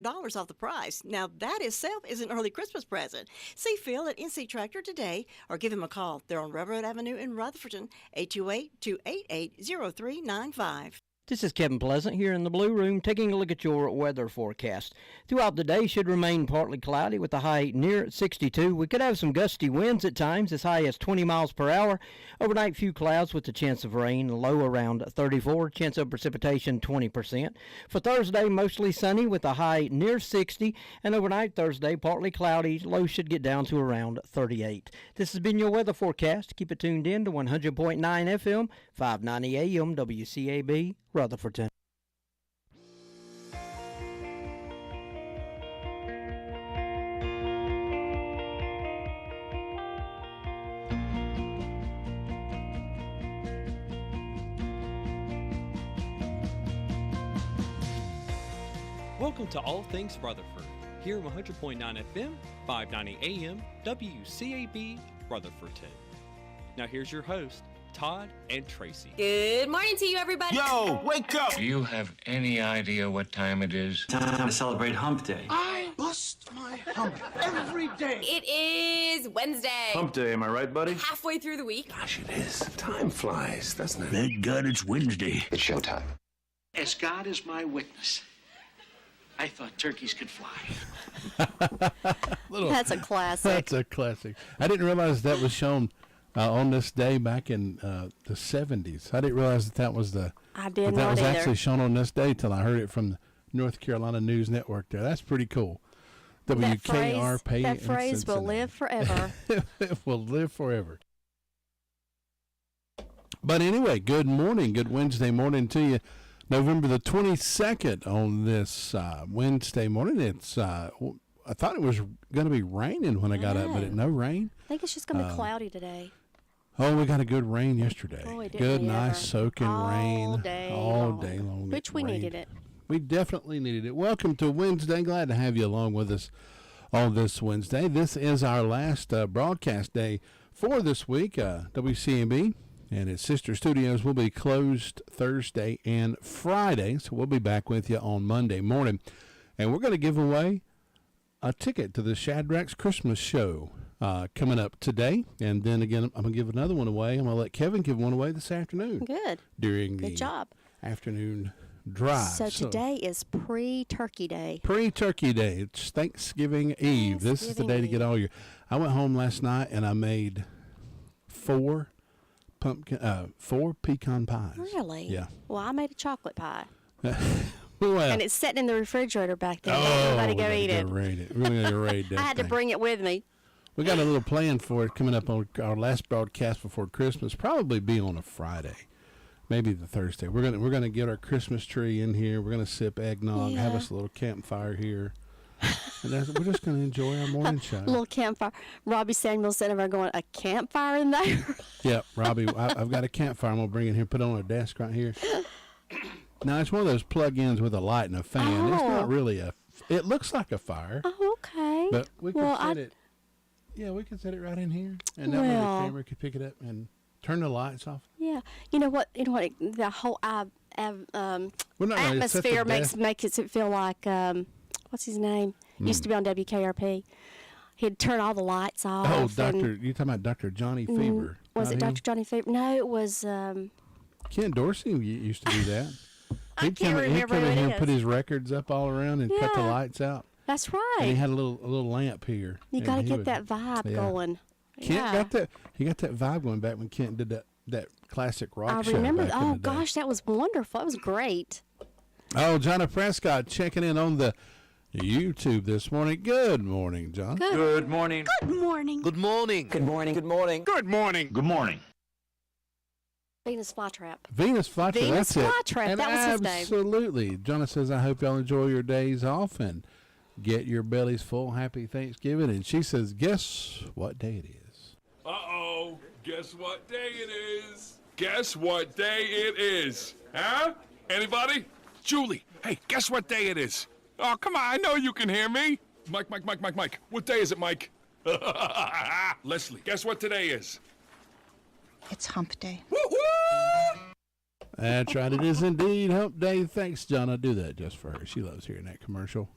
dollars off the price. Now that itself is an early Christmas present. See Phil at NC Tractor today or give him a call. They're on Railroad Avenue in Rutherfordton, 828-288-0395. This is Kevin Pleasant here in the Blue Room taking a look at your weather forecast. Throughout the day should remain partly cloudy with a high near 62. We could have some gusty winds at times as high as 20 miles per hour. Overnight few clouds with a chance of rain, low around 34, chance of precipitation 20%. For Thursday mostly sunny with a high near 60 and overnight Thursday partly cloudy, low should get down to around 38. This has been your weather forecast. Keep it tuned in to 100.9 FM, 590 AM WCAB Rutherfordton. Welcome to All Things Rutherford, here 100.9 FM, 590 AM, WCAB Rutherfordton. Now here's your host, Todd and Tracy. Good morning to you, everybody. Yo, wake up! Do you have any idea what time it is? Time to celebrate Hump Day. I bust my hump every day. It is Wednesday. Hump Day, am I right, buddy? Halfway through the week. Gosh, it is. Time flies, doesn't it? Thank God it's Wednesday. It's showtime. As God is my witness, I thought turkeys could fly. That's a classic. That's a classic. I didn't realize that was shown on this day back in the 70s. I didn't realize that was the. I did that not was either. actually shown on this day till I heard it from the North Carolina News Network. There, that's pretty cool. WKRP. That phrase will live forever. It will live forever. But anyway, good morning, good Wednesday morning to you. November the 22nd on this Wednesday morning. It's I thought it was going to be raining when I got up, but no rain. I think it's just going to be cloudy today. Oh, we got a good rain yesterday. Oh, we did. Good, nice, soaking rain. All day long. Which we needed it. We definitely needed it. Welcome to Wednesday. Glad to have you along with us on this Wednesday. This is our last broadcast day for this week. WCAB and its sister studios will be closed Thursday and Friday, so we'll be back with you on Monday morning. And we're going to give away a ticket to the Shadrack's Christmas show coming up today. And then again, I'm going to give another one away. I'm going to let Kevin give one away this afternoon. Good. During Good the job. afternoon drive. So today is pre-turkey day. Pre-turkey day. It's Thanksgiving Eve. This is the day to get all your. I went home last night and I made four pecan pies. Really? Yeah. Well, I made a chocolate pie. Well, And it's sitting in the refrigerator back there. oh, Everybody go eat it. We're going to raid that I had to thing. bring it with me. We got a little plan for it coming up on our last broadcast before Christmas. Probably be on a Friday, maybe the Thursday. We're gonna get our Christmas tree in here. We're gonna sip eggnog, have us a little campfire here, and we're just gonna enjoy our morning show. Little campfire. Robbie Samuel sitting there going, a campfire in there? Yep, Robbie, I've got a campfire. I'm gonna bring it here, put it on our desk right here. Now it's one of those plug-ins with a light and a fan. It's not really it looks like a fire. Oh, okay. But we can set it. Yeah, we can set it right in here, and that way the camera could pick it up and turn the lights off. Yeah, you know what? The whole atmosphere makes it feel like what's his name? Used to be on WKRP. He'd turn all the lights off. Oh, you talking about Dr. Johnny Fever? Was it Dr. Johnny Fever? No, it was. Ken Dorsey used to do that. I can't remember He'd come in who here it and put is. his records up all around and cut the lights out. That's right. And he had a little lamp here. You got to get that vibe going. Kent got that. He got that vibe going back when Kent did that classic rock show. I remember. Back in the day. Gosh, that was wonderful. It was great. Oh, Johnny Prescott checking in on the YouTube this morning. Good morning, John. Good morning. Good morning. Good morning. Good morning. Good morning. Good morning. Good morning. Venus Flytrap. Venus Flytrap. Venus That's it. Flytrap, And that was his name. Absolutely. Jonah says, I hope y'all enjoy your days off and get your bellies full. Happy Thanksgiving. And she says, guess what day it is? Uh-oh. Guess what day it is? Guess what day it is? Huh? Anybody? Julie, hey, guess what day it is? Oh, come on, I know you can hear me. Mike. What day is it, Mike? Leslie, guess what today is? It's hump day. Woo-woo! That's right. It is indeed hump day. Thanks, John. I do that just for her. She loves hearing that commercial.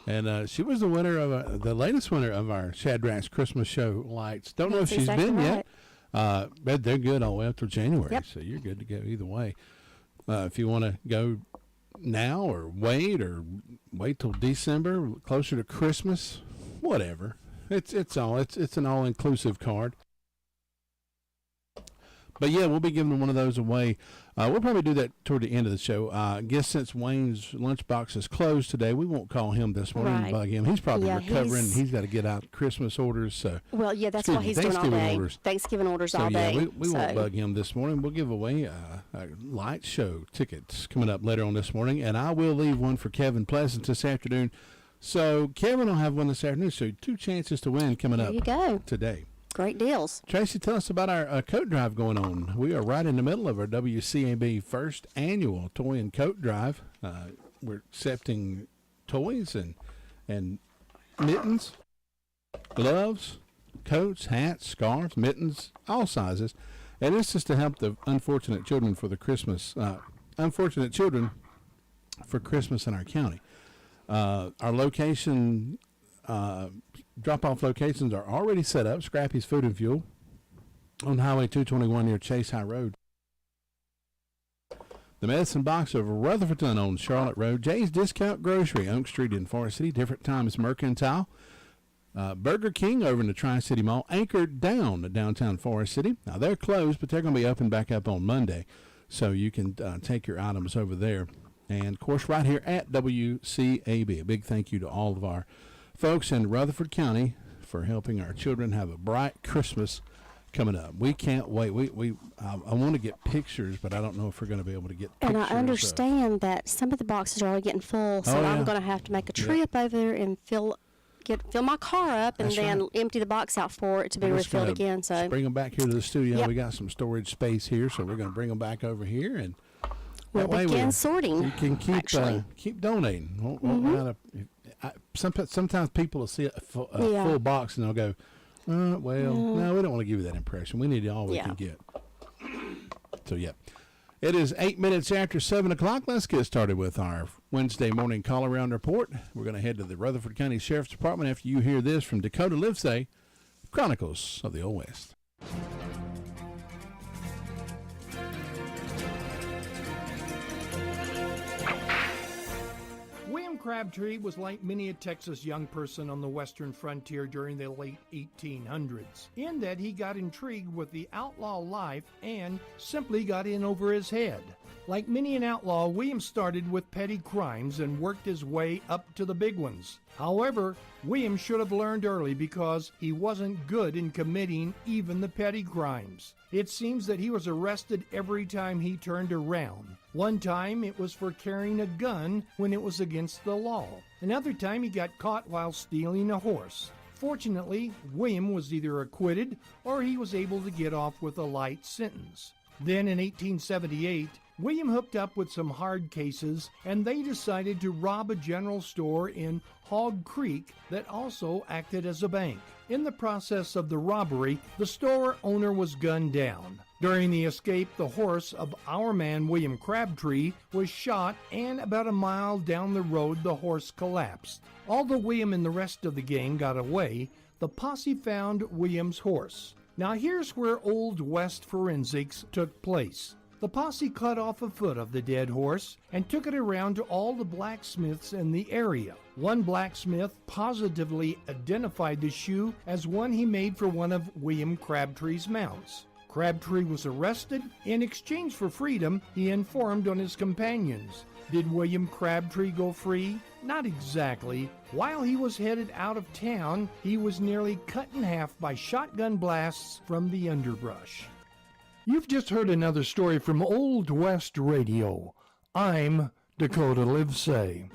And she was the winner of the latest winner of our Shadrack's Christmas Show lights. Don't know if That's she's exactly been right. yet. But they're good all the way up till January, Yep. so you're good to go either way. If you want to go now or wait till December, closer to Christmas, whatever. It's an all inclusive card. But yeah, we'll be giving one of those away. We'll probably do that toward the end of the show. I guess since Wayne's lunchbox is closed today, we won't call him this morning and Right. bug him. He's probably Yeah, recovering. he's- He's got to get out Christmas orders. So Well, yeah, that's Excuse what me, he's doing all Thanksgiving day. orders. Thanksgiving orders So all yeah, day. we won't bug him this morning. We'll give away a light show tickets coming up later on this morning, and I will leave one for Kevin Pleasant this afternoon. So Kevin will have one this afternoon. So 2 chances to win coming There up you go. today. Great deals. Tracy, tell us about our coat drive going on. We are right in the middle of our WCAB first annual toy and coat drive. We're accepting toys and mittens, gloves, coats, hats, scarves, mittens, all sizes. And this is to help the unfortunate children for Christmas in our county. Our location, drop-off locations are already set up. Scrappy's Food and Fuel on Highway 221 near Chase High Road. The Medicine Box of Rutherfordton on Charlotte Road. Jay's Discount Grocery, Oak Street in Forest City. Different times Mercantile. Burger King over in the Tri-City Mall. Anchored down at downtown Forest City. Now, they're closed, but they're going to be up and back up on Monday. So you can take your items over there. And, of course, right here at WCAB. A big thank you to all of our folks in Rutherford County for helping our children have a bright Christmas coming up. We can't wait. I want to get pictures, but I don't know if we're going to be able to get pictures. And I understand that some of the boxes are already getting full, so I'm going to have to make a trip over there and fill my car up and That's then right. empty the box out for it to be We're just refilled gonna again. So bring them back here to the studio. Yep. We got some storage space here, so we're going to bring them back over here, and we'll that way begin sorting. you can keep donating. Sometimes people will see a full box and they'll go, no, we don't want to give you that impression. We need all we can get. So, yeah. It is 8 minutes after 7 o'clock. Let's get started with our Wednesday morning call-around report. We're going to head to the Rutherford County Sheriff's Department after you hear this from Dakota Livesay, Chronicles of the Old West. William Crabtree was like many a Texas young person on the western frontier during the late 1800s, in that he got intrigued with the outlaw life and simply got in over his head. Like many an outlaw, William started with petty crimes and worked his way up to the big ones. However, William should have learned early because he wasn't good in committing even the petty crimes. It seems that he was arrested every time he turned around. One time it was for carrying a gun when it was against the law. Another time he got caught while stealing a horse. Fortunately, William was either acquitted or he was able to get off with a light sentence. Then in 1878, William hooked up with some hard cases and they decided to rob a general store in Hog Creek that also acted as a bank. In the process of the robbery, the store owner was gunned down. During the escape, the horse of our man William Crabtree was shot, and about a mile down the road the horse collapsed. Although William and the rest of the gang got away, the posse found William's horse. Now here's where Old West forensics took place. The posse cut off a foot of the dead horse and took it around to all the blacksmiths in the area. One blacksmith positively identified the shoe as one he made for one of William Crabtree's mounts. Crabtree was arrested. In exchange for freedom, he informed on his companions. Did William Crabtree go free? Not exactly. While he was headed out of town, he was nearly cut in half by shotgun blasts from the underbrush. You've just heard another story from Old West Radio. I'm Dakota Livesay.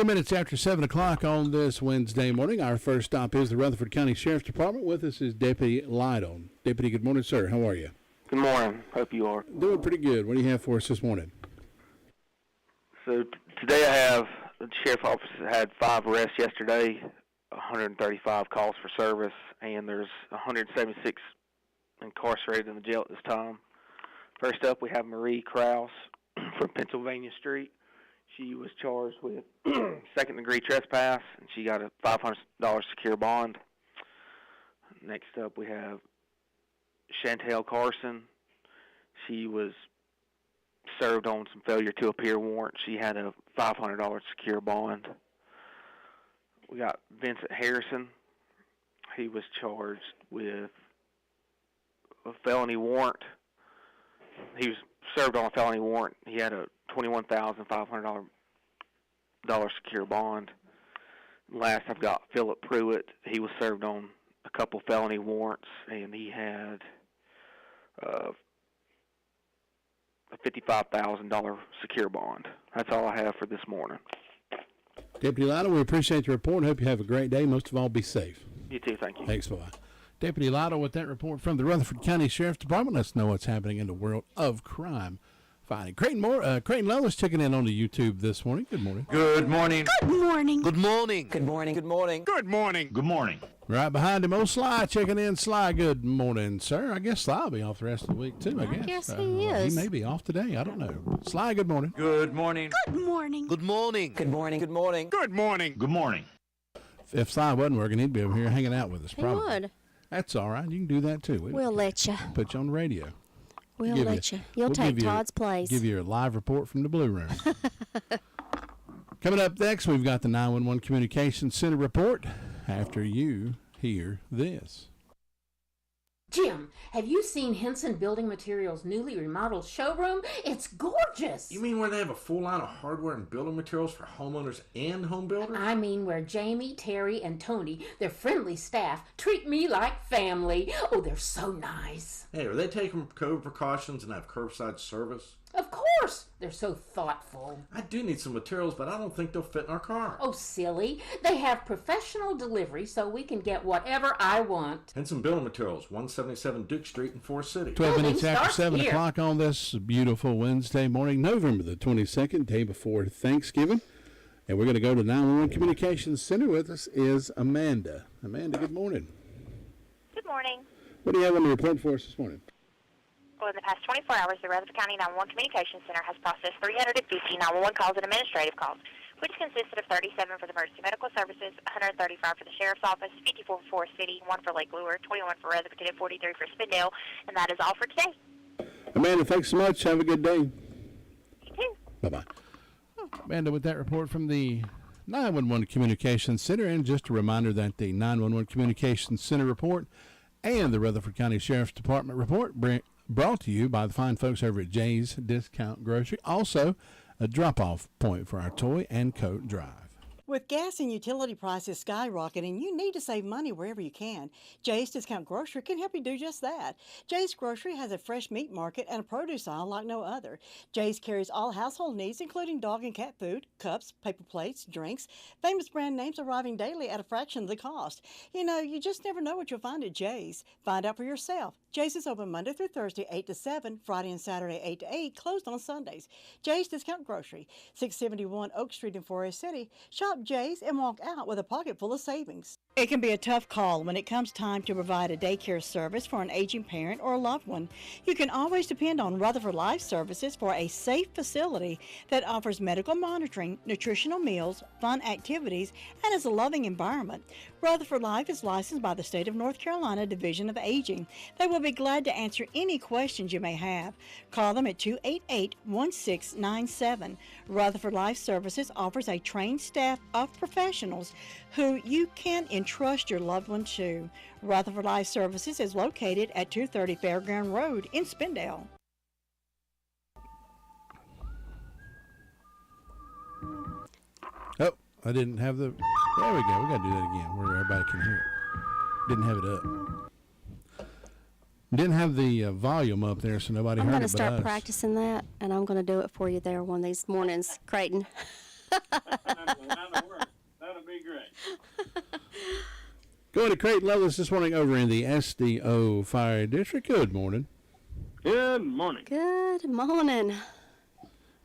Minutes after 7 o'clock on this Wednesday morning. Our first stop is the Rutherford County Sheriff's Department. With us is Deputy Lytle. Deputy, good morning, sir. How are you? Good morning. Hope you are. Doing pretty good. What do you have for us this morning? So today I have, the sheriff's office had 5 arrests yesterday. 135 calls for service, and there's 176 incarcerated in the jail at this time. First up, we have Marie Krause from Pennsylvania Street. She was charged with second-degree trespass, and she got a $500 secure bond. Next up, we have Chantel Carson. She was served on some failure to appear warrant. She had a $500 secure bond. We got Vincent Harrison. He was charged with a felony warrant. He was served on a felony warrant. He had a $21,500 secure bond. Last, I've got Philip Pruitt. He was served on a couple felony warrants, and he had a $55,000 secure bond. That's all I have for this morning. Deputy Lytle, we appreciate the report. Hope you have a great day. Most of all, be safe. You too. Thank you. Thanks, bye. Deputy Lytle with that report from the Rutherford County Sheriff's Department. Let's know what's happening in the world of crime fighting. Creighton Leather's checking in on the YouTube this morning. Good morning. Good morning. Good morning. Good morning. Good morning. Good morning. Good morning. Good morning. Right behind him, old Sly checking in. Sly, good morning, sir. I guess Sly will be off the rest of the week, too, I guess. He is. He may be off today. I don't know. Sly, good morning. Good morning. Good morning. Good morning. Good morning. Good morning. Good morning. Good morning. If Sly wasn't working, he'd be over here hanging out with us, He probably. would. That's all right. You can do that, too. We'll let you. Put you on the radio. We'll Give let you- you. You'll we'll take give you- Todd's place. Give you a live report from the Blue Room. Coming up next, we've got the 911 Communications Center report after you hear this. Jim, have you seen Henson Building Materials' newly remodeled showroom? It's gorgeous. You mean where they have a full line of hardware and building materials for homeowners and home builders? I mean where Jamie, Terry, and Tony, their friendly staff, treat me like family. Oh, they're so nice. Hey, are they taking COVID precautions and have curbside service? Of course, they're so thoughtful. I do need some materials, but I don't think they'll fit in our car. Oh, silly. They have professional delivery so we can get whatever I want. Henson Building Materials, 177 Duke Street in Forest City. 12 minutes after starts 7 here. o'clock on this beautiful Wednesday morning, November the 22nd, day before Thanksgiving. And we're going to go to 911 Communications Center. With us is Amanda. Amanda, good morning. Good morning. What do you have on the report for us this morning? Well, in the past 24 hours, the Rutherford County 911 Communications Center has processed 350 911 calls and administrative calls, which consisted of 37 for the emergency medical services, 135 for the sheriff's office, 54 for Forest City, 1 for Lake Lure, 21 for Rutherford, 43 for Spindale, and that is all for today. Amanda, thanks so much. Have a good day. You too. Bye-bye. Amanda with that report from the 911 Communications Center. And just a reminder that the 911 Communications Center report and the Rutherford County Sheriff's Department report brought to you by the fine folks over at Jay's Discount Grocery. Also, a drop-off point for our toy and coat drive. With gas and utility prices skyrocketing, you need to save money wherever you can. Jay's Discount Grocery can help you do just that. Jay's Grocery has a fresh meat market and a produce aisle like no other. Jay's carries all household needs, including dog and cat food, cups, paper plates, drinks, famous brand names arriving daily at a fraction of the cost. You know, you just never know what you'll find at Jay's. Find out for yourself. Jay's is open Monday through Thursday, 8 to 7, Friday and Saturday, 8 to 8, closed on Sundays. Jay's Discount Grocery, 671 Oak Street in Forest City. Shop Jay's and walk out with a pocket full of savings. It can be a tough call when it comes time to provide a daycare service for an aging parent or a loved one. You can always depend on Rutherford Life Services for a safe facility that offers medical monitoring, nutritional meals, fun activities, and is a loving environment. Rutherford Life is licensed by the State of North Carolina Division of Aging. They will be glad to answer any questions you may have. Call them at 288-1697. Rutherford Life Services offers a trained staff of professionals who you can entrust your loved one to. Rutherford Life Services is located at 230 Fairground Road in Spindale. Oh, I didn't have the... There we go. We got to do that again where everybody can hear it. Didn't have it up. Didn't have the volume up there, so nobody I'm heard going it to but start us. practicing that, and I'm going to do it for you there one of these mornings, Creighton. That'll be great. Going to Creighton Levis this morning over in the SDO Fire District. Good morning. Good morning. Good morning.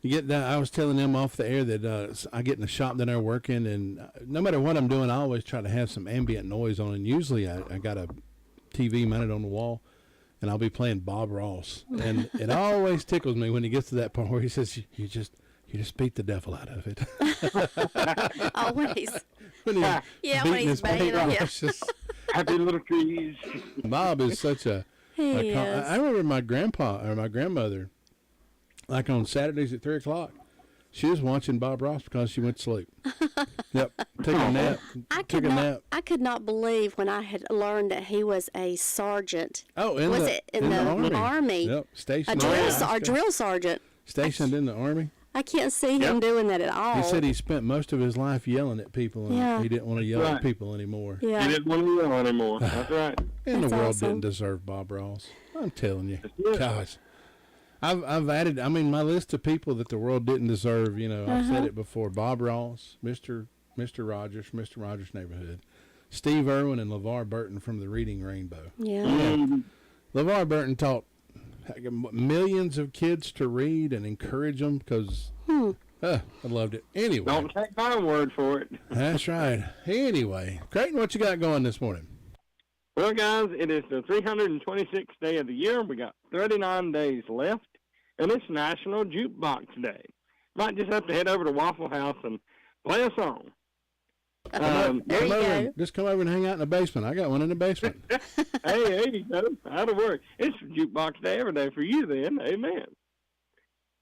You get that. I was telling them off the air that I get in the shop that I'm working, and no matter what I'm doing, I always try to have some ambient noise on. And usually, I got a TV mounted on the wall, and I'll be playing Bob Ross, and it always tickles me when he gets to that part where he says, "You just beat the devil out of it." Always. When he's when he's banging it. Yeah. just, Happy little trees. Bob is such a. He is. I remember my grandpa or my grandmother, like on Saturdays at 3:00, she was watching Bob Ross because she went to sleep. Yep, took a nap. I could not believe when I had learned that he was a sergeant. Oh, in the army? Yep, stationed. A drill sergeant. Stationed in the army. I can't see him doing that at all. He said he spent most of his life yelling at people, and he didn't want to yell at people anymore. Yeah. He didn't want to yell anymore. That's right. And the world awesome. didn't deserve Bob Ross. I'm telling you. Gosh. I've added, my list of people that the world didn't deserve, I've said it before. Bob Ross, Mr. Rogers, Mr. Rogers' Neighborhood, Steve Irwin, and LeVar Burton from the Reading Rainbow. Yeah. LeVar Burton taught millions of kids to read and encourage them because I loved it. Anyway. Don't take my word for it. That's right. Anyway, Creighton, what you got going this morning? Well, guys, it is the 326th day of the year. We got 39 days left, and it's National Jukebox Day. Might just have to head over to Waffle House and play a song. There you go. Just come over and hang out in the basement. I got one in the basement. Hey, that'll work. It's Jukebox Day every day for you then. Amen.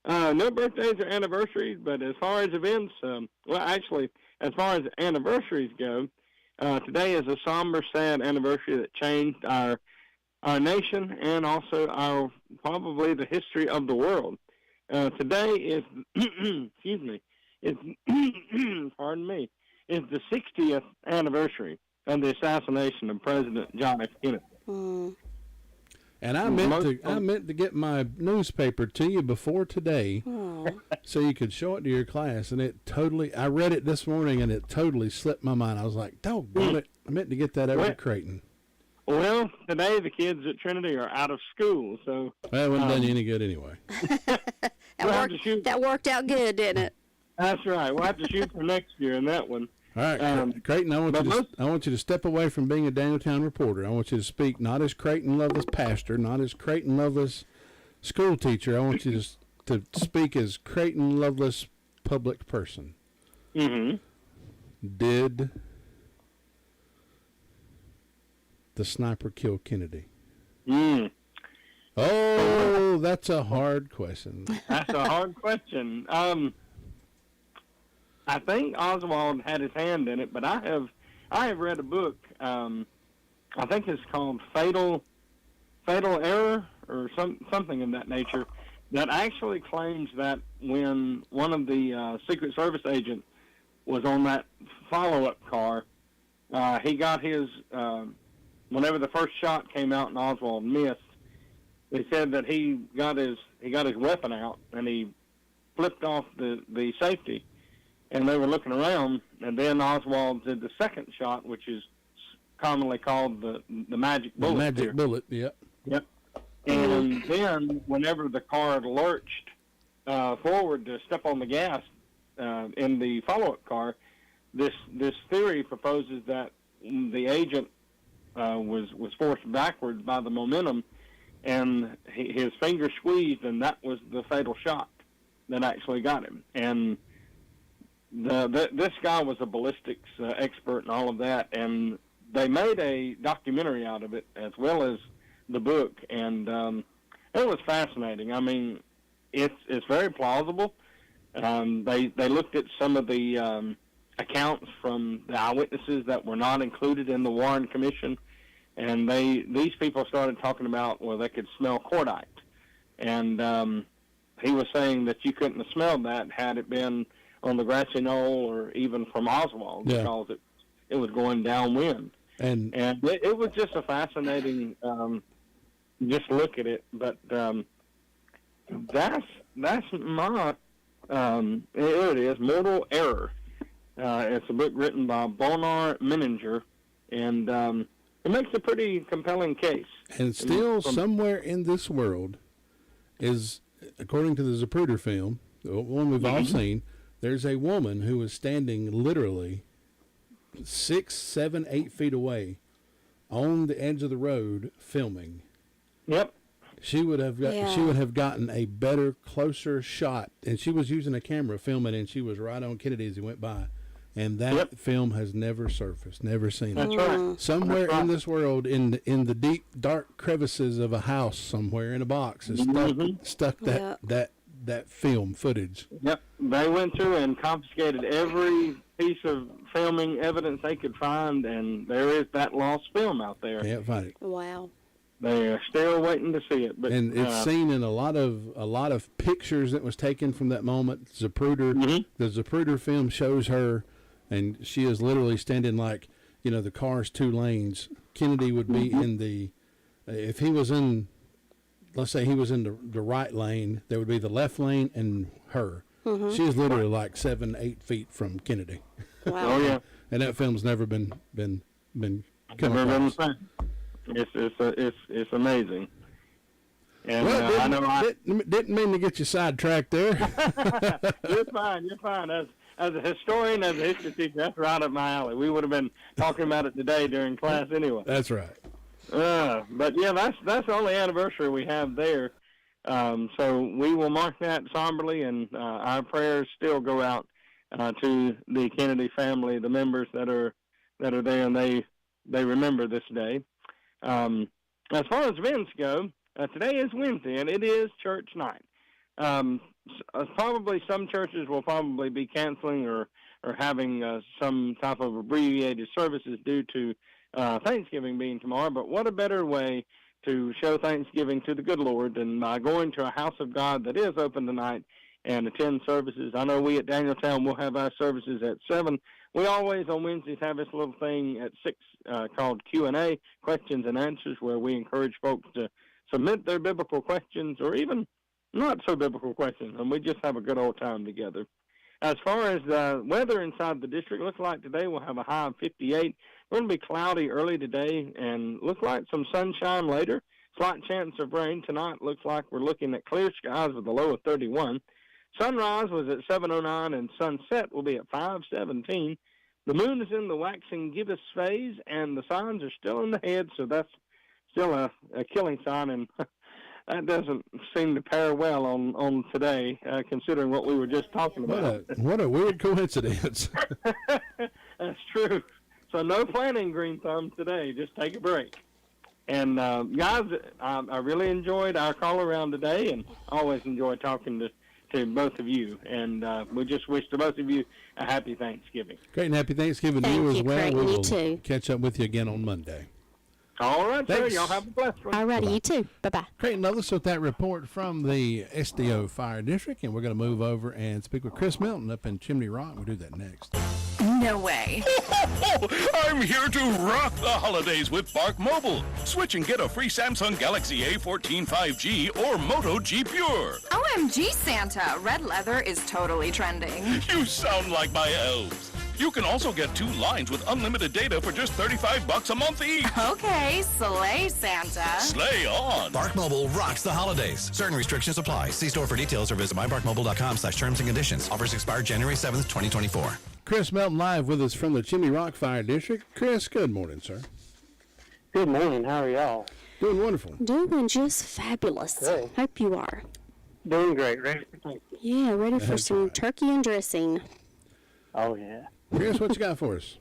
No birthdays or anniversaries, but as far as events, as far as anniversaries go, today is a somber, sad anniversary that changed our nation and also probably the history of the world. Today is, excuse me, pardon me, is the 60th anniversary of the assassination of President John F. Kennedy. And I meant to get my newspaper to you before today, so you could show it to your class. And I read it this morning, and it totally slipped my mind. I was like, doggone it, I meant to get that over to Creighton. Well, today the kids at Trinity are out of school, so Well, it wouldn't done you any good anyway. That worked out good, didn't it? That's right. We'll have to shoot for next year in that one. All right, Creighton, I want you to step away from being a Danieltown reporter. I want you to speak not as Creighton Lovelace pastor, not as Creighton Lovelace school teacher. I want you to speak as Creighton Lovelace public person. Mm-hmm. Did the sniper kill Kennedy? Oh, that's a hard question. That's a hard question. I think Oswald had his hand in it, but I have read a book. I think it's called Fatal Error or something of that nature, that actually claims that when one of the Secret Service agents was on that follow-up car, he got his whenever the first shot came out and Oswald missed. They said that he got his weapon out and he flipped off the safety. And they were looking around, and then Oswald did the second shot, which is commonly called the magic bullet. The magic bullet, yep. Yep. And then whenever the car lurched forward to step on the gas in the follow-up car, this theory proposes that the agent was forced backwards by the momentum, and his finger squeezed, and that was the fatal shot that actually got him. And this guy was a ballistics expert and all of that, and they made a documentary out of it as well as the book, and it was fascinating. I mean, it's very plausible. They looked at some of the accounts from the eyewitnesses that were not included in the Warren Commission, and these people started talking about, they could smell cordite, and he was saying that you couldn't have smelled that had it been on the grassy knoll or even from Oswald, because it was going downwind. And it was just a fascinating just look at it. But that's my here it is, Mortal Error. It's a book written by Bonar Menninger, and it makes a pretty compelling case. And still somewhere in this world is, according to the Zapruder film, the one we've all seen, there's a woman who was standing literally 6, 7, 8 feet away on the edge of the road filming. Yep. She would have gotten a better, closer shot, and she was using a camera filming, and she was right on Kennedy as he went by. And that film has never surfaced, never seen it. That's right. Somewhere in this world, in the deep, dark crevices of a house, somewhere in a box, is stuck that film footage. Yep. They went through and confiscated every piece of filming evidence they could find, and there is that lost film out there. Can't find it. Wow. They are still waiting to see it. But, and it's seen in a lot of pictures that was taken from that moment. Zapruder, the Zapruder film shows her, and she is literally standing like, the car's 2 lanes. Kennedy would be in the, if he was in, let's say he was in the right lane, there would be the left lane and her. She is literally like 7, 8 feet from Kennedy. Wow. Oh yeah. And that film's never been come Never across. It's amazing. And Well, I know didn't mean to get you sidetracked there. You're fine. As a historian, as a history teacher, that's right up my alley. We would have been talking about it today during class anyway. That's right. But yeah, that's the only anniversary we have there. So we will mark that somberly, and our prayers still go out to the Kennedy family, the members that are there, and they remember this day. As far as events go, today is Wednesday, and it is church night. Probably some churches will probably be canceling or having some type of abbreviated services due to Thanksgiving being tomorrow. But what a better way to show thanksgiving to the good Lord than by going to a house of God that is open tonight and attend services. I know we at Danieltown will have our services at 7. We always on Wednesdays have this little thing at 6 called Q&A, questions and answers, where we encourage folks to submit their biblical questions or even not so biblical questions, and we just have a good old time together. As far as the weather inside the district, looks like today we'll have a high of 58. It's going to be cloudy early today and looks like some sunshine later. Slight chance of rain tonight. Looks like we're looking at clear skies with a low of 31. Sunrise was at 7:09 and sunset will be at 5:17. The moon is in the waxing gibbous phase and the signs are still in the head, so that's still a killing sign, and that doesn't seem to pair well on today, considering what we were just talking about. What a weird coincidence. That's true. So no planning, green thumbs, today. Just take a break. And guys, I really enjoyed our call around today, and always enjoy talking to both of you. And we just wish to both of you a happy Thanksgiving. Great, and happy Thanksgiving to you as well. Craig, we will you too. catch up with you again on Monday. All right, Thanks. sir. Y'all have a blessed one. All righty, you too. Bye-bye. Great, and let's with that report from the SDO Fire District, and we're going to move over and speak with Chris Milton up in Chimney Rock. We'll do that next. No way. I'm here to rock the holidays with Bark Mobile. Switch and get a free Samsung Galaxy A14 5G or Moto G Pure. OMG, Santa. Red leather is totally trending. You sound like my elves. You can also get 2 lines with unlimited data for just $35 a month each. Okay, slay, Santa. Slay on. Bark Mobile rocks the holidays. Certain restrictions apply. See store for details or visit mybarkmobile.com/terms and conditions. Offers expire January 7th, 2024. Chris Melton live with us from the Chimney Rock Fire District. Chris, good morning, sir. Good morning. How are y'all? Doing wonderful. Doing just fabulous. Good. Hope you are. Doing great. Ready for Thanksgiving? Yeah, ready for That's some right. turkey and dressing. Oh, yeah. Chris, what you got for us?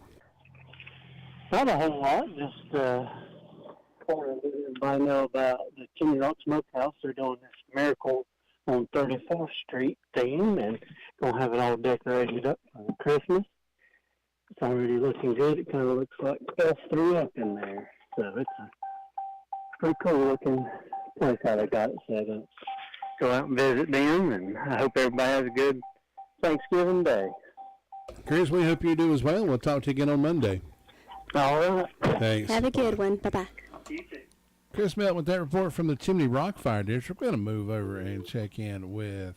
Not a whole lot. Just want to let everybody know about the Chimney Rock Smokehouse. They're doing this Miracle on 34th Street theme, and going to have it all decorated up for Christmas. It's already looking good. It kind of looks like Elf threw up in there. So it's a pretty cool looking place how they got it set up. Go out and visit them, and I hope everybody has a good Thanksgiving Day. Chris, we hope you do as well. We'll talk to you again on Monday. All right. Thanks. Have a good one. Bye-bye. Chris Melton with that report from the Chimney Rock Fire District. We're going to move over and check in with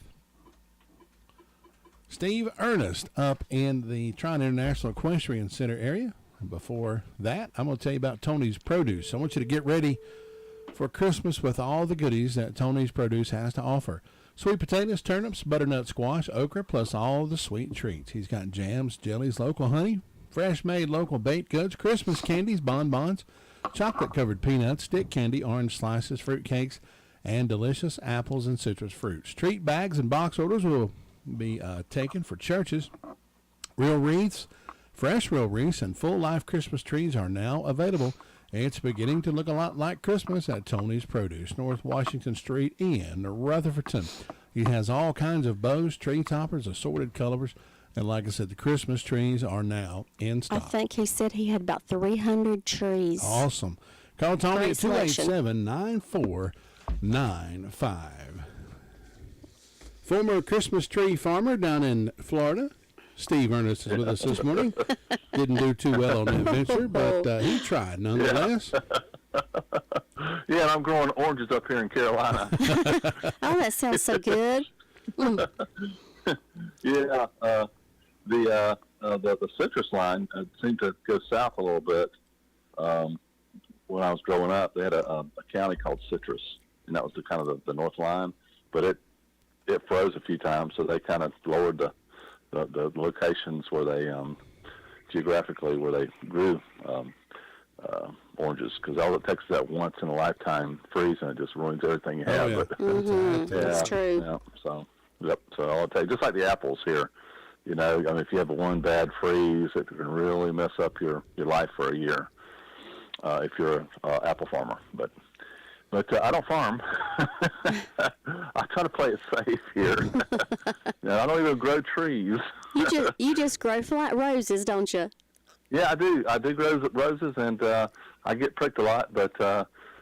Steve Ernest up in the Tryon International Equestrian Center area. And before that, I'm going to tell you about Tony's Produce. I want you to get ready for Christmas with all the goodies that Tony's Produce has to offer. Sweet potatoes, turnips, butternut squash, okra, plus all the sweet treats. He's got jams, jellies, local honey, fresh-made local baked goods, Christmas candies, bonbons, chocolate-covered peanuts, stick candy, orange slices, fruit cakes, and delicious apples and citrus fruits. Treat bags and box orders will be taken for churches. Real wreaths, fresh real wreaths, and full-life Christmas trees are now available. It's beginning to look a lot like Christmas at Tony's Produce, North Washington Street in Rutherfordton. He has all kinds of bows, tree toppers, assorted colors, and like I said, the Christmas trees are now in stock. I think he said he had about 300 trees. Awesome. Call Tony Great at selection. 287-9495. Former Christmas tree farmer down in Florida, Steve Ernest, is with us this morning. Didn't do too well on that venture, but he tried nonetheless. Yeah, and I'm growing oranges up here in Carolina. Oh, that sounds so good. Mm. Yeah, the citrus line seemed to go south a little bit. When I was growing up, they had a county called Citrus, and that was the kind of the north line. But it froze a few times, so they kind of lowered the locations where they geographically where they grew oranges, because all it takes is that once in a lifetime freeze, and it just ruins everything you have. Yeah. But, That's true. Yeah, so all it takes, just like the apples here. You know, I mean, if you have one bad freeze, it can really mess up your life for a year. If you're an apple farmer, but I don't farm. I try to play it safe here. I don't even grow trees. You just grow flat roses, don't you? Yeah, I do. I do grow roses, and I get pricked a lot, but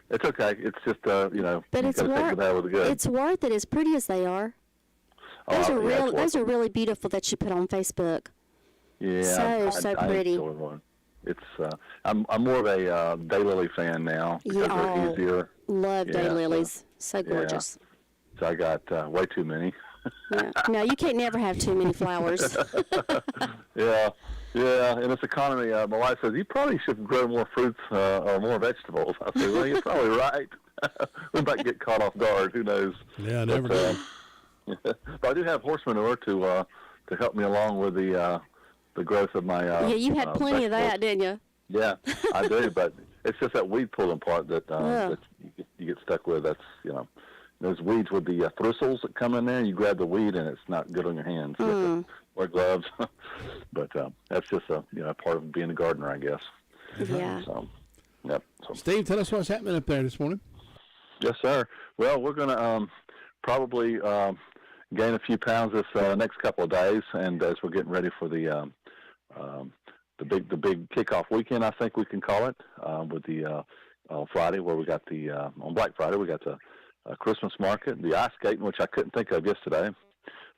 it's okay. It's just But it's take the bad with the good. It's worth it, as pretty as they are. Those are really beautiful that you put on Facebook. Yeah, So I pretty. enjoy one. It's I'm more of a daylily fan now because they're easier. Love daylilies. So gorgeous. Yeah. So I got way too many. No, you can't never have too many flowers. Yeah. In this economy, my wife says you probably should grow more fruits or more vegetables. I say, well, you're probably right. We might get caught off guard. Who knows? Yeah, never know. But I do have horse manure to help me along with the growth of my. Yeah, you had plenty of that, didn't you? Yeah, I do, but it's just that weed pulling part that you get stuck with. That's those weeds with the thistles that come in there. You grab the weed and it's not good on your hands. You have to wear gloves, but that's just a part of being a gardener, I guess. Yeah. So, yep. So, Steve, tell us what's happening up there this morning. Yes, sir. Well, we're going to probably gain a few pounds this next couple of days, and as we're getting ready for the big kickoff weekend, I think we can call it, with the Friday, where we got the on Black Friday we got the Christmas market, the ice skating, which I couldn't think of yesterday,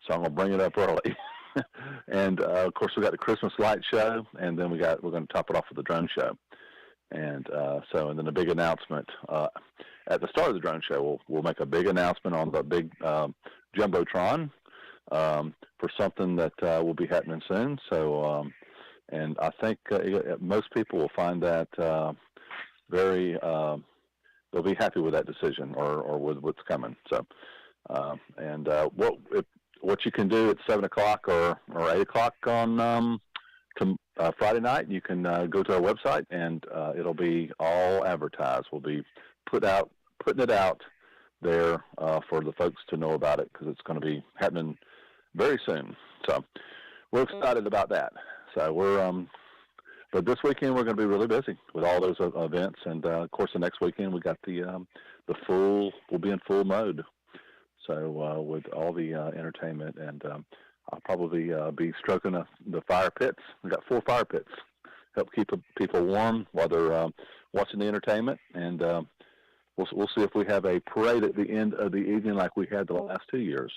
so I'm gonna bring it up early. And of course we got the Christmas light show, and then we're going to top it off with the drone show. And and then the big announcement at the start of the drone show, we'll make a big announcement on the big jumbotron for something that will be happening soon. So, and I think most people will find that very they'll be happy with that decision or with what's coming. So, what you can do at 7:00 or 8:00 on Friday night, you can go to our website, and it'll be all advertised. We'll be putting it out there for the folks to know about it, because it's going to be happening very soon. So we're excited about that. So but this weekend we're going to be really busy with all those events, and of course the next weekend we got we'll be in full mode. So with all the entertainment, and I'll probably be stroking the fire pits. We got 4 fire pits, help keep people warm while they're watching the entertainment, and we'll see if we have a parade at the end of the evening like we had the last 2 years.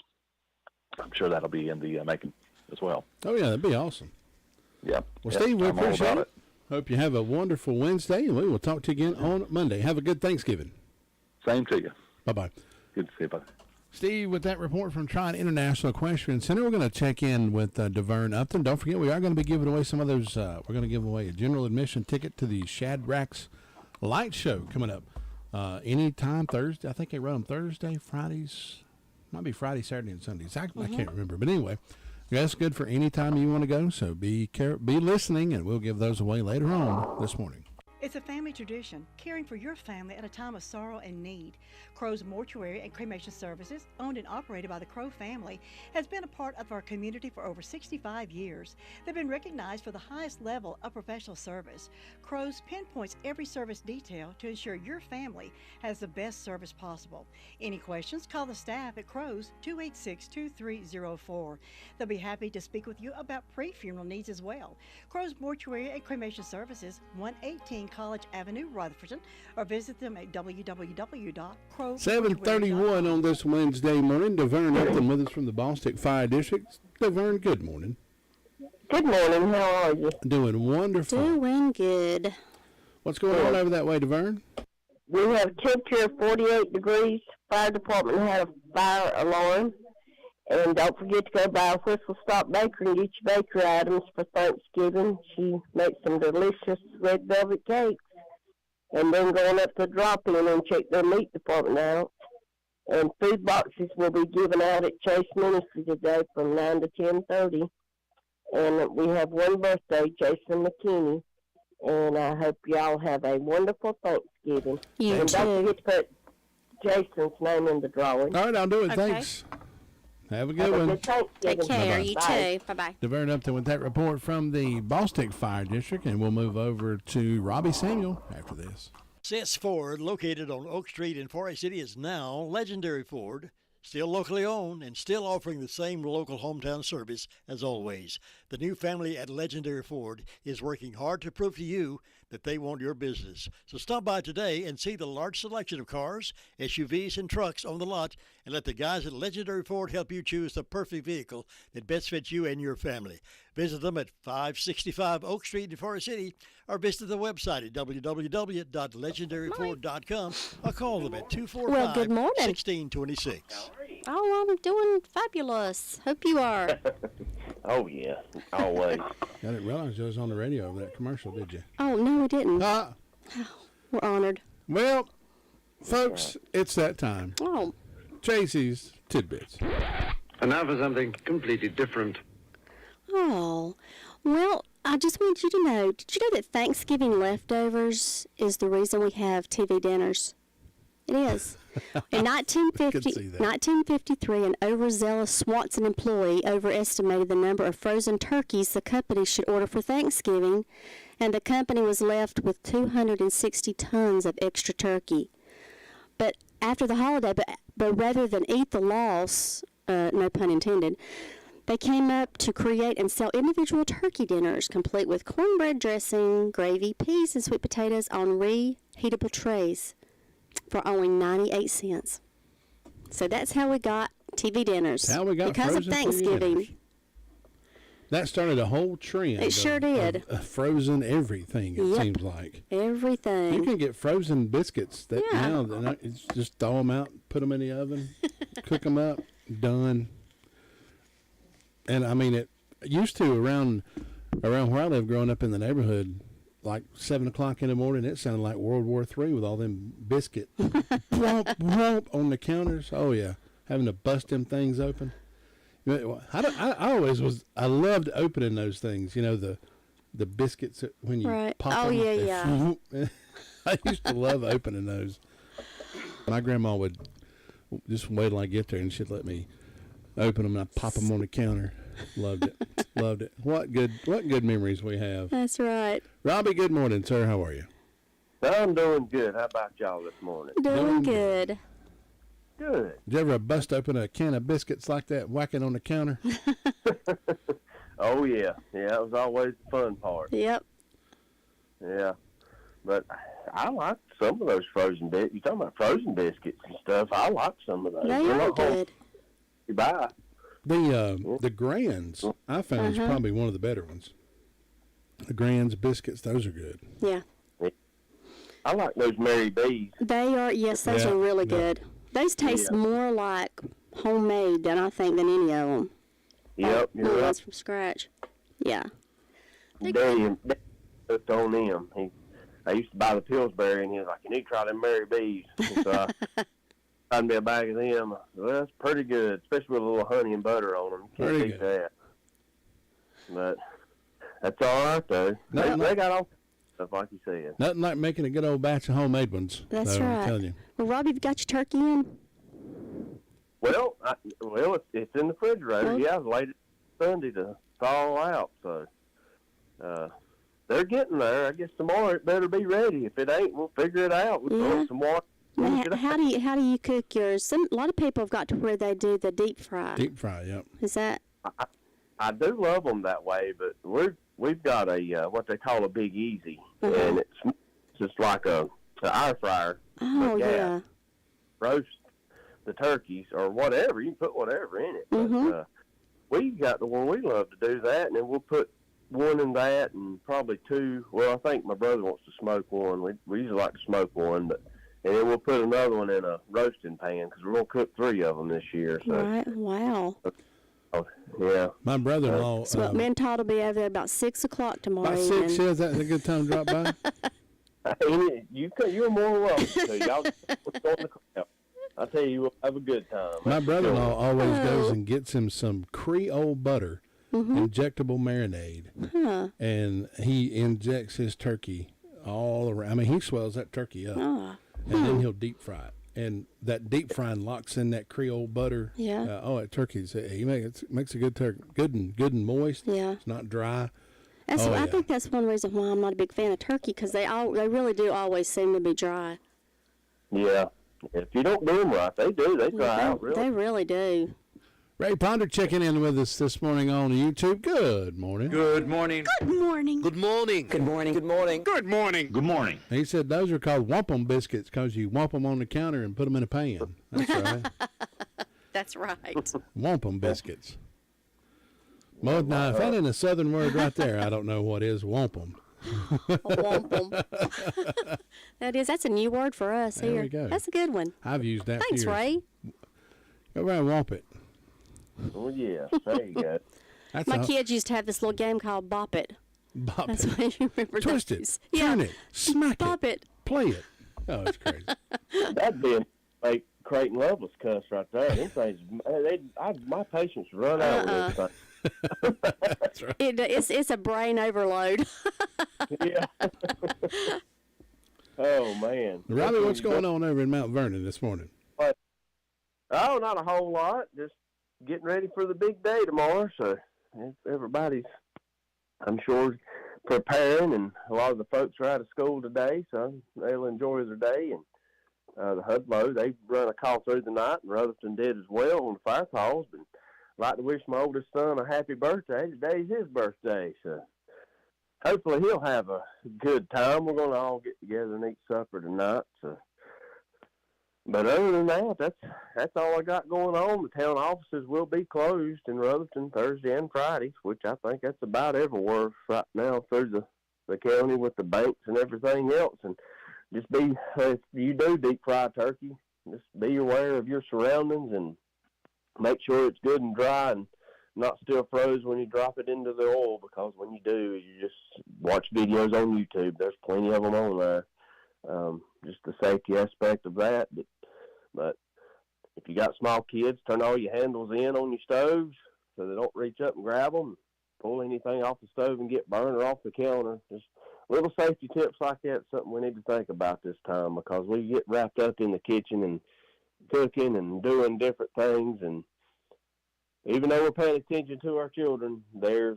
I'm sure that'll be in the making as well. Oh yeah, that'd be awesome. Yeah. Well, Steve, we appreciate it. Hope you have a wonderful Wednesday, and we will talk to you again on Monday. Have a good Thanksgiving. Same to you. Bye-bye. Good to see you. Bye. Steve, with that report from Trine International Equestrian Center, we're going to check in with DeVern Upton. Don't forget, we are going to be giving away some of those. We're going to give away a general admission ticket to the Shadrack's Light Show coming up anytime Thursday. I think they run them Thursday, Fridays, Might be Friday, Saturday, and Sundays. I can't remember. But anyway, that's good for any time you want to go. So be listening, and we'll give those away later on this morning. It's a family tradition, caring for your family at a time of sorrow and need. Crow's Mortuary and Cremation Services, owned and operated by the Crow family, has been a part of our community for over 65 years. They've been recognized for the highest level of professional service. Crow's pinpoints every service detail to ensure your family has the best service possible. Any questions, call the staff at Crow's 286-2304. They'll be happy to speak with you about pre-funeral needs as well. Crow's Mortuary and Cremation Services, 118 College Avenue, Rutherford, or visit them at www.crow.com. 7:31 on this Wednesday morning. DeVern Upton with us from the Ballstick Fire District. DeVern, good morning. Good morning. How are you? Doing wonderful. Doing good. What's going on over that way, DeVern? We have temperature of 48 degrees. Fire department had a fire alarm. And don't forget to go by Whistle Stop Bakery and get your bakery items for Thanksgiving. She makes some delicious red velvet cakes. And then going up to the drop-in and check their meat department out. And food boxes will be given out at Chase Ministry today from 9 to 10:30. And we have one birthday, Jason McKinney. And I hope y'all have a wonderful Thanksgiving. And don't forget to put Jason's name in the drawing. All right, I'll do it. Okay. Thanks. Have a good one. Take care. Bye-bye. You too. Bye-bye. DeVern Upton with that report from the Ballstick Fire District, and we'll move over to Robbie Samuel after this. Sis Ford, located on Oak Street in Forest City, is now Legendary Ford. Still locally owned and still offering the same local hometown service as always. The new family at Legendary Ford is working hard to prove to you that they want your business. So stop by today and see the large selection of cars, SUVs, and trucks on the lot, and let the guys at Legendary Ford help you choose the perfect vehicle that best fits you and your family. Visit them at 565 Oak Street in Forest City, or visit the website at www.legendaryford.com, or call them at 245-1626. Oh, I'm doing fabulous. Hope you are. Oh, yeah. Always. I didn't realize you was on the radio over that commercial, did you? Oh, no, we didn't. We're honored. Well, folks, it's that time. Oh. Tracy's Tidbits. And now for something completely different. Oh, well, I just want you to know, did you know that Thanksgiving leftovers is the reason we have TV dinners? It is. In 1953, an overzealous Swanson employee overestimated the number of frozen turkeys the company should order for Thanksgiving, and the company was left with 260 tons of extra turkey. But after the holiday, but rather than eat the loss, no pun intended, they came up to create and sell individual turkey dinners, complete with cornbread dressing, gravy, peas, and sweet potatoes on reheatable trays for only 98 cents. So that's how we got TV dinners. How we got because of frozen TV Thanksgiving. dinners. That started a whole trend. It sure did. Of frozen everything, it seems like. Everything. You can get frozen biscuits that now it's just throw them out, put them in the oven, cook them up, done. And I mean, it used to around where I live, growing up in the neighborhood, like 7 o'clock in the morning, it sounded like World War III with all them biscuit whomp, whomp on the counters. Oh yeah, having to bust them things open. I loved opening those things. You know, the biscuits when you pop them. Yeah. I used to love opening those. My grandma would just wait till I get there, and she'd let me open them, and I'd pop them on the counter. Loved it. Loved it. What good memories we have. That's right. Robbie, good morning, sir. How are you? I'm doing good. How about y'all this morning? Doing good. Good. Did you ever bust open a can of biscuits like that, whack it on the counter? Oh, yeah. Yeah, that was always the fun part. Yep. Yeah. But I like some of those frozen biscuits. You're talking about frozen biscuits and stuff. I like some of those. They are good. You buy. The Grands, I found, is probably one of the better ones. The Grands biscuits, those are good. Yeah. I like those Mary B's. They are, yes, those are really good. Those taste more like homemade than I think than any of them. Yep, you're right. Ones from scratch. Yeah. Daddy hooked on them. I used to buy the Pillsbury, and he was like, "You need to try them Mary B's." So I I'd be a bag of them. Well, that's pretty good, especially with a little honey and butter on them. Can't Pretty beat that. But that's all right, though. They got all stuff, like you said. Nothing like making a good old batch of homemade ones. That's though, right. I'm telling you. Well, Rob, you've got your turkey in? Well, it's in the refrigerator. Well, Yeah, I was late Sunday to thaw out, so they're getting there. I guess tomorrow it better be ready. If it ain't, we'll figure it out. We'll throw some water. Now, how do you cook yours? A lot of people have got to where they do the deep fry. Deep fry, yep. Is that? I do love them that way, but we've got a what they call a Big Easy, and it's just like a air fryer. Oh, yeah. Roast the turkeys or whatever. You can put whatever in it. But we got the one we love to do that, and then we'll put one in that and probably two. Well, I think my brother wants to smoke one. We usually like to smoke one, and then we'll put another one in a roasting pan because we're going to cook 3 of them this year. So. Right. Wow. Yeah. My brother-in-law. So me and Todd will be over there about 6 o'clock tomorrow. About 6, yeah, is that a good time to drop by? You're more welcome to. Y'all just go on the crowd. I tell you, we'll have a good time. My brother-in-law always goes and gets him some Creole butter, injectable marinade, and he injects his turkey all around. I mean, he swells that turkey up, and then he'll deep fry it. And that deep frying locks in that Creole butter. Yeah. That turkey's makes a good turkey, good and moist. Yeah. It's not dry. I think that's one reason why I'm not a big fan of turkey, because they really do always seem to be dry. Yeah. If you don't do them right, they do. They dry out, really. They really do. Ray Ponder checking in with us this morning on YouTube. Good morning. Good morning. Good morning. Good morning. Good morning. Good morning. Good morning. Good morning. He said those are called wampum biscuits because you whomp them on the counter and put them in a pan. That's right. That's right. Wampum biscuits. Well, now, if that ain't a southern word right there, I don't know what is wampum. Wampum. That's a new word for us there here. We go. That's a good one. I've used that Thanks, for years. Ray. Go around and whomp it. Oh, yeah. There you go. My kids used to have this little game called Bop It. Bop That's it. what you remember. Twist those. it. Turn it. Smack Bop it. Play it. Oh, it's crazy. That'd be a fake Creighton Lovelace cuss right there. Them things, my patience run out with those things. That's right. It's a brain overload. Yeah. Oh, man. Robbie, what's going on over in Mount Vernon this morning? Oh, not a whole lot. Just getting ready for the big day tomorrow. So everybody's, I'm sure, preparing, and a lot of the folks are out of school today, so they'll enjoy their day. And the Hudlow, they run a call through the night, and Rutherford did as well on the fire calls. But I'd like to wish my oldest son a happy birthday. Today's his birthday, so hopefully he'll have a good time. We're going to all get together and eat supper tonight. So. But other than that, that's all I got going on. The town offices will be closed in Rutherford Thursday and Friday, which I think that's about everywhere right now through the county with the banks and everything else. And just if you do deep fry turkey, just be aware of your surroundings and make sure it's good and dry and not still froze when you drop it into the oil, because when you do, you just watch videos on YouTube. There's plenty of them on there. Just the safety aspect of that. But if you got small kids, turn all your handles in on your stoves so they don't reach up and grab them, pull anything off the stove and get burned or off the counter. Just little safety tips like that is something we need to think about this time, because we get wrapped up in the kitchen and cooking and doing different things. And even though we're paying attention to our children, they're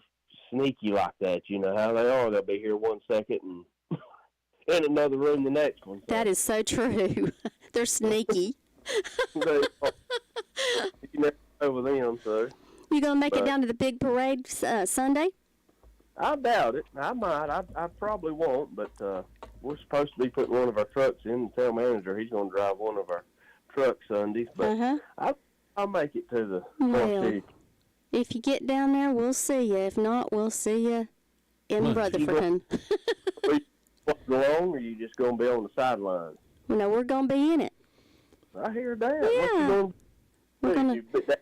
sneaky like that. You know how they are. They'll be here one second and in another room the next one. So. That is so true. They're sneaky. You never know with them, so. You gonna make it down to the big parade Sunday? I doubt it. I might. I probably won't, but we're supposed to be putting one of our trucks in. The town manager, he's going to drive one of our trucks Sundays, but I'll make it to the North City. If you get down there, we'll see you. If not, we'll see you in Rutherford. Are you walking along, or are you just going to be on the sidelines? No, we're going to be in it. I hear that. Yeah. We're going to the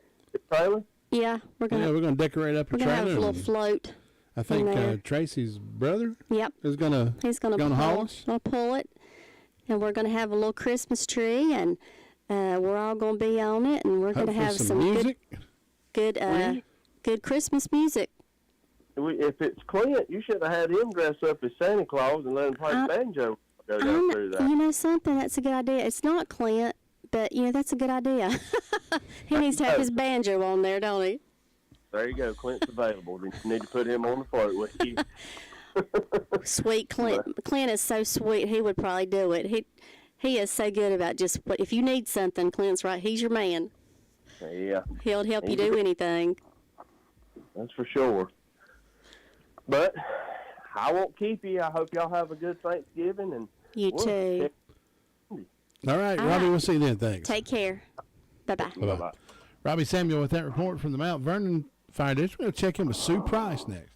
trailer? Yeah, we're going to decorate up a trailer. We're going to have a little float. I think Tracy's brother is going to haul us. We'll pull it, and we're going to have a little Christmas tree, and we're all going to be on it, and we're going to have some music. good Christmas music. If it's Clint, you should have had him dress up as Santa Claus and let him play banjo. Go down through that. You know something? That's a good idea. It's not Clint, but that's a good idea. He needs to have his banjo on there, don't he? There you go. Clint's available. You need to put him on the float with you. Sweet Clint. Clint is so sweet. He would probably do it. He is so good about just if you need something, Clint's right. He's your man. Yeah. He'll help you do anything. That's for sure. But I won't keep you. I hope y'all have a good Thanksgiving. And you too. All right, Robbie, we'll see you then. Thanks. Take care. Bye-bye. Bye-bye. Robbie Samuel with that report from the Mount Vernon Fire District. We're going to check in with Sue Price next.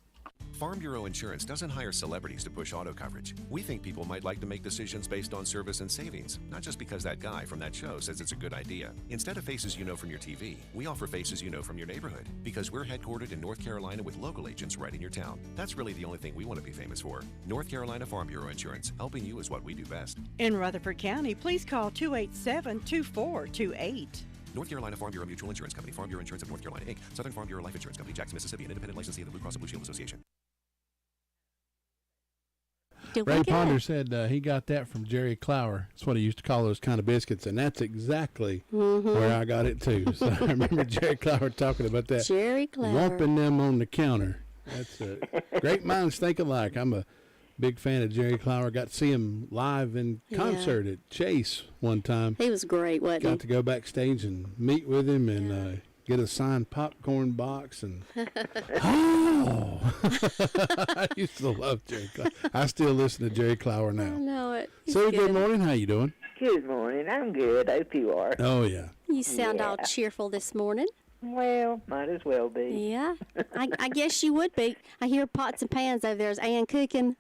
Farm Bureau Insurance doesn't hire celebrities to push auto coverage. We think people might like to make decisions based on service and savings, not just because that guy from that show says it's a good idea. Instead of faces you know from your TV, we offer faces you know from your neighborhood, because we're headquartered in North Carolina with local agents right in your town. That's really the only thing we want to be famous for. North Carolina Farm Bureau Insurance. Helping you is what we do best. In Rutherford County, please call 287-2428. North Carolina Farm Bureau Mutual Insurance Company, Farm Bureau Insurance of North Carolina, Inc., Southern Farm Bureau Life Insurance Company, Jackson, Mississippi, an independent licensee of the Blue Cross and Blue Shield Association. Ray Ponder said he got that from Jerry Clower. That's what he used to call those kind of biscuits, and that's exactly where I got it too. So I remember Jerry Clower talking about that. Jerry Clower. Lumping them on the counter. That's great minds think alike. I'm a big fan of Jerry Clower. Got to see him live in concert at Chase one time. He was great, wasn't he? Got to go backstage and meet with him and get a signed popcorn box. And I used to love Jerry Clower. I still listen to Jerry Clower now. I know it. Sue, good morning. How you doing? Good morning. I'm good. I hope you are. Oh, yeah. You sound all cheerful this morning. Well, might as well be. Yeah, I guess you would be. I hear pots and pans over there. Is Ann cooking?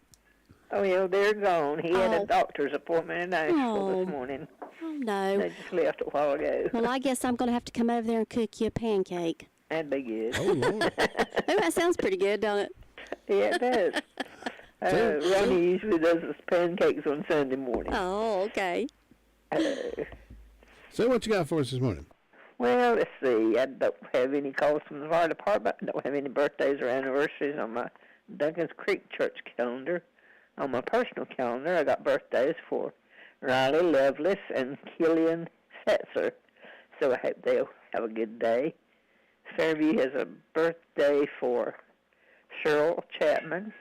Oh, yeah, they're gone. He had a doctor's appointment in Nashville this morning. Oh, no. They just left a while ago. Well, I guess I'm going to have to come over there and cook you a pancake. That'd be good. Oh, Lord. Oh, that sounds pretty good, don't it? Yeah, it does. Ronnie usually does his pancakes on Sunday morning. Oh, okay. So what you got for us this morning? Well, let's see. I don't have any calls from the fire department. I don't have any birthdays or anniversaries on my Duncan's Creek Church calendar. On my personal calendar, I got birthdays for Riley Lovelace and Killian Setzer. So I hope they'll have a good day. Fairview has a birthday for Cheryl Chapman,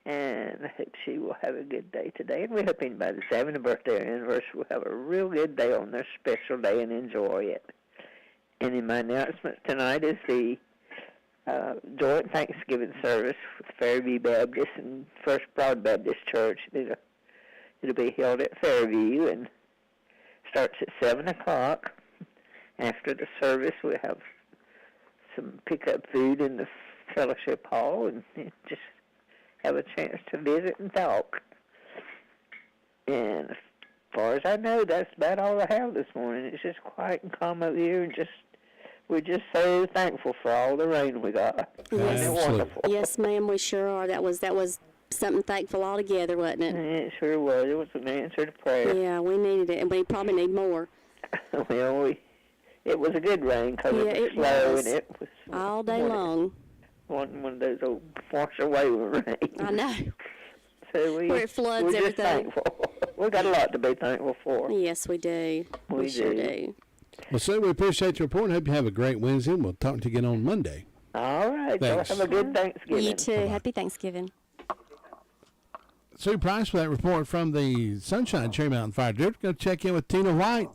and I hope she will have a good day today. And we hope anybody that's having a birthday or anniversary will have a real good day on their special day and enjoy it. And in my announcements tonight is the joint Thanksgiving service with Fairview Baptist and First Broad Baptist Church. It'll be held at Fairview and starts at 7 o'clock. After the service, we'll have some pick-up food in the fellowship hall and just have a chance to visit and talk. And as far as I know, that's about all I have this morning. It's just quiet and calm over here, and we're just so thankful for all the rain we got. Yes, wonderful. Yes, ma'am, we sure are. That was something thankful altogether, wasn't it? It sure was. It was an answer to prayer. Yeah, we needed it, and we probably need more. Well, it was a good rain because it was slow, and it was all day long. One of those old wash away rain. I know. So where it floods we're everything. Just thankful. We've got a lot to be thankful for. Yes, we do. We sure do. Well, Sue, we appreciate your report and hope you have a great Wednesday. We'll talk to you again on Monday. All right. Y'all have a good Thanksgiving. You too. Bye-bye. Happy Thanksgiving. Sue Price for that report from the Sunshine Cherry Mountain Fire District. Going to check in with Tina White.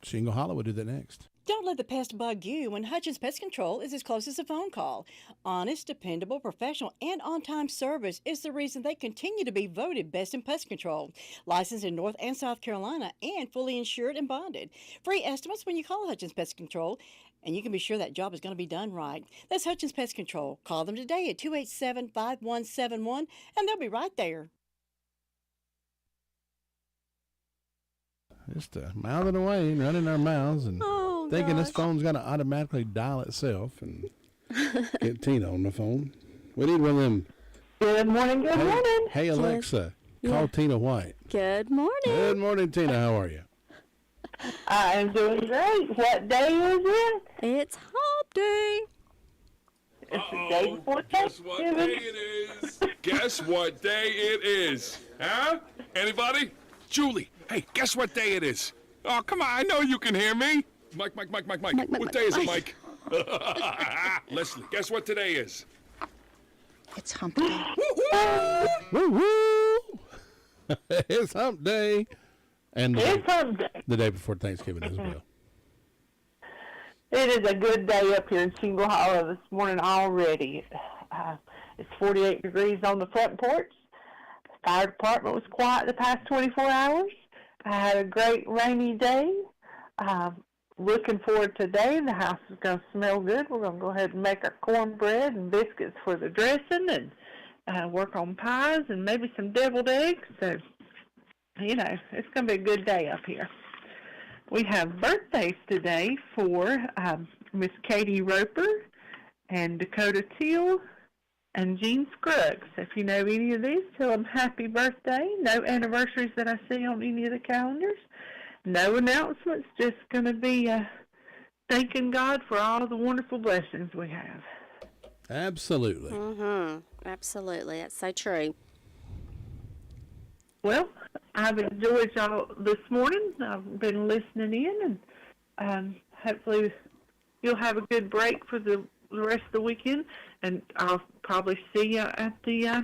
Shingle Hollow will do that next. Don't let the pest bug you when Hutchins Pest Control is as close as a phone call. Honest, dependable, professional, and on-time service is the reason they continue to be voted best in pest control. Licensed in North and South Carolina and fully insured and bonded. Free estimates when you call Hutchins Pest Control, and you can be sure that job is going to be done right. That's Hutchins Pest Control. Call them today at 287-5171, and they'll be right there. Just mouthing away and running our mouths and thinking this phone's going to automatically dial itself and get Tina on the phone. We need one of them. Good morning, good morning. Hey, Alexa, call Tina White. Good morning. Good morning, Tina. How are you? I am doing great. What day is it? It's Hump Day. It's the day before Guess what day Thanksgiving. it is? Guess what day it is? Huh? Anybody? Julie, hey, guess what day it is? Oh, come on, I know you can hear me. Mike. What day is it, Mike? Leslie, guess what today is? It's Hump Day. Woo woo! It's Hump Day. And It's Hump Day. the day before Thanksgiving as well. It is a good day up here in Shingle Hollow this morning already. It's 48 degrees on the front porch. The fire department was quiet the past 24 hours. I had a great rainy day. Looking forward to today. The house is going to smell good. We're going to go ahead and make our cornbread and biscuits for the dressing and work on pies and maybe some deviled eggs. So, you know, it's going to be a good day up here. We have birthdays today for Miss Katie Roper and Dakota Teal and Jean Scruggs. If you know any of these, tell them happy birthday. No anniversaries that I see on any of the calendars. No announcements, just going to be thanking God for all the wonderful blessings we have. Absolutely. Absolutely. That's so true. Well, I've enjoyed y'all this morning. I've been listening in, and hopefully you'll have a good break for the rest of the weekend, and I'll probably see you at the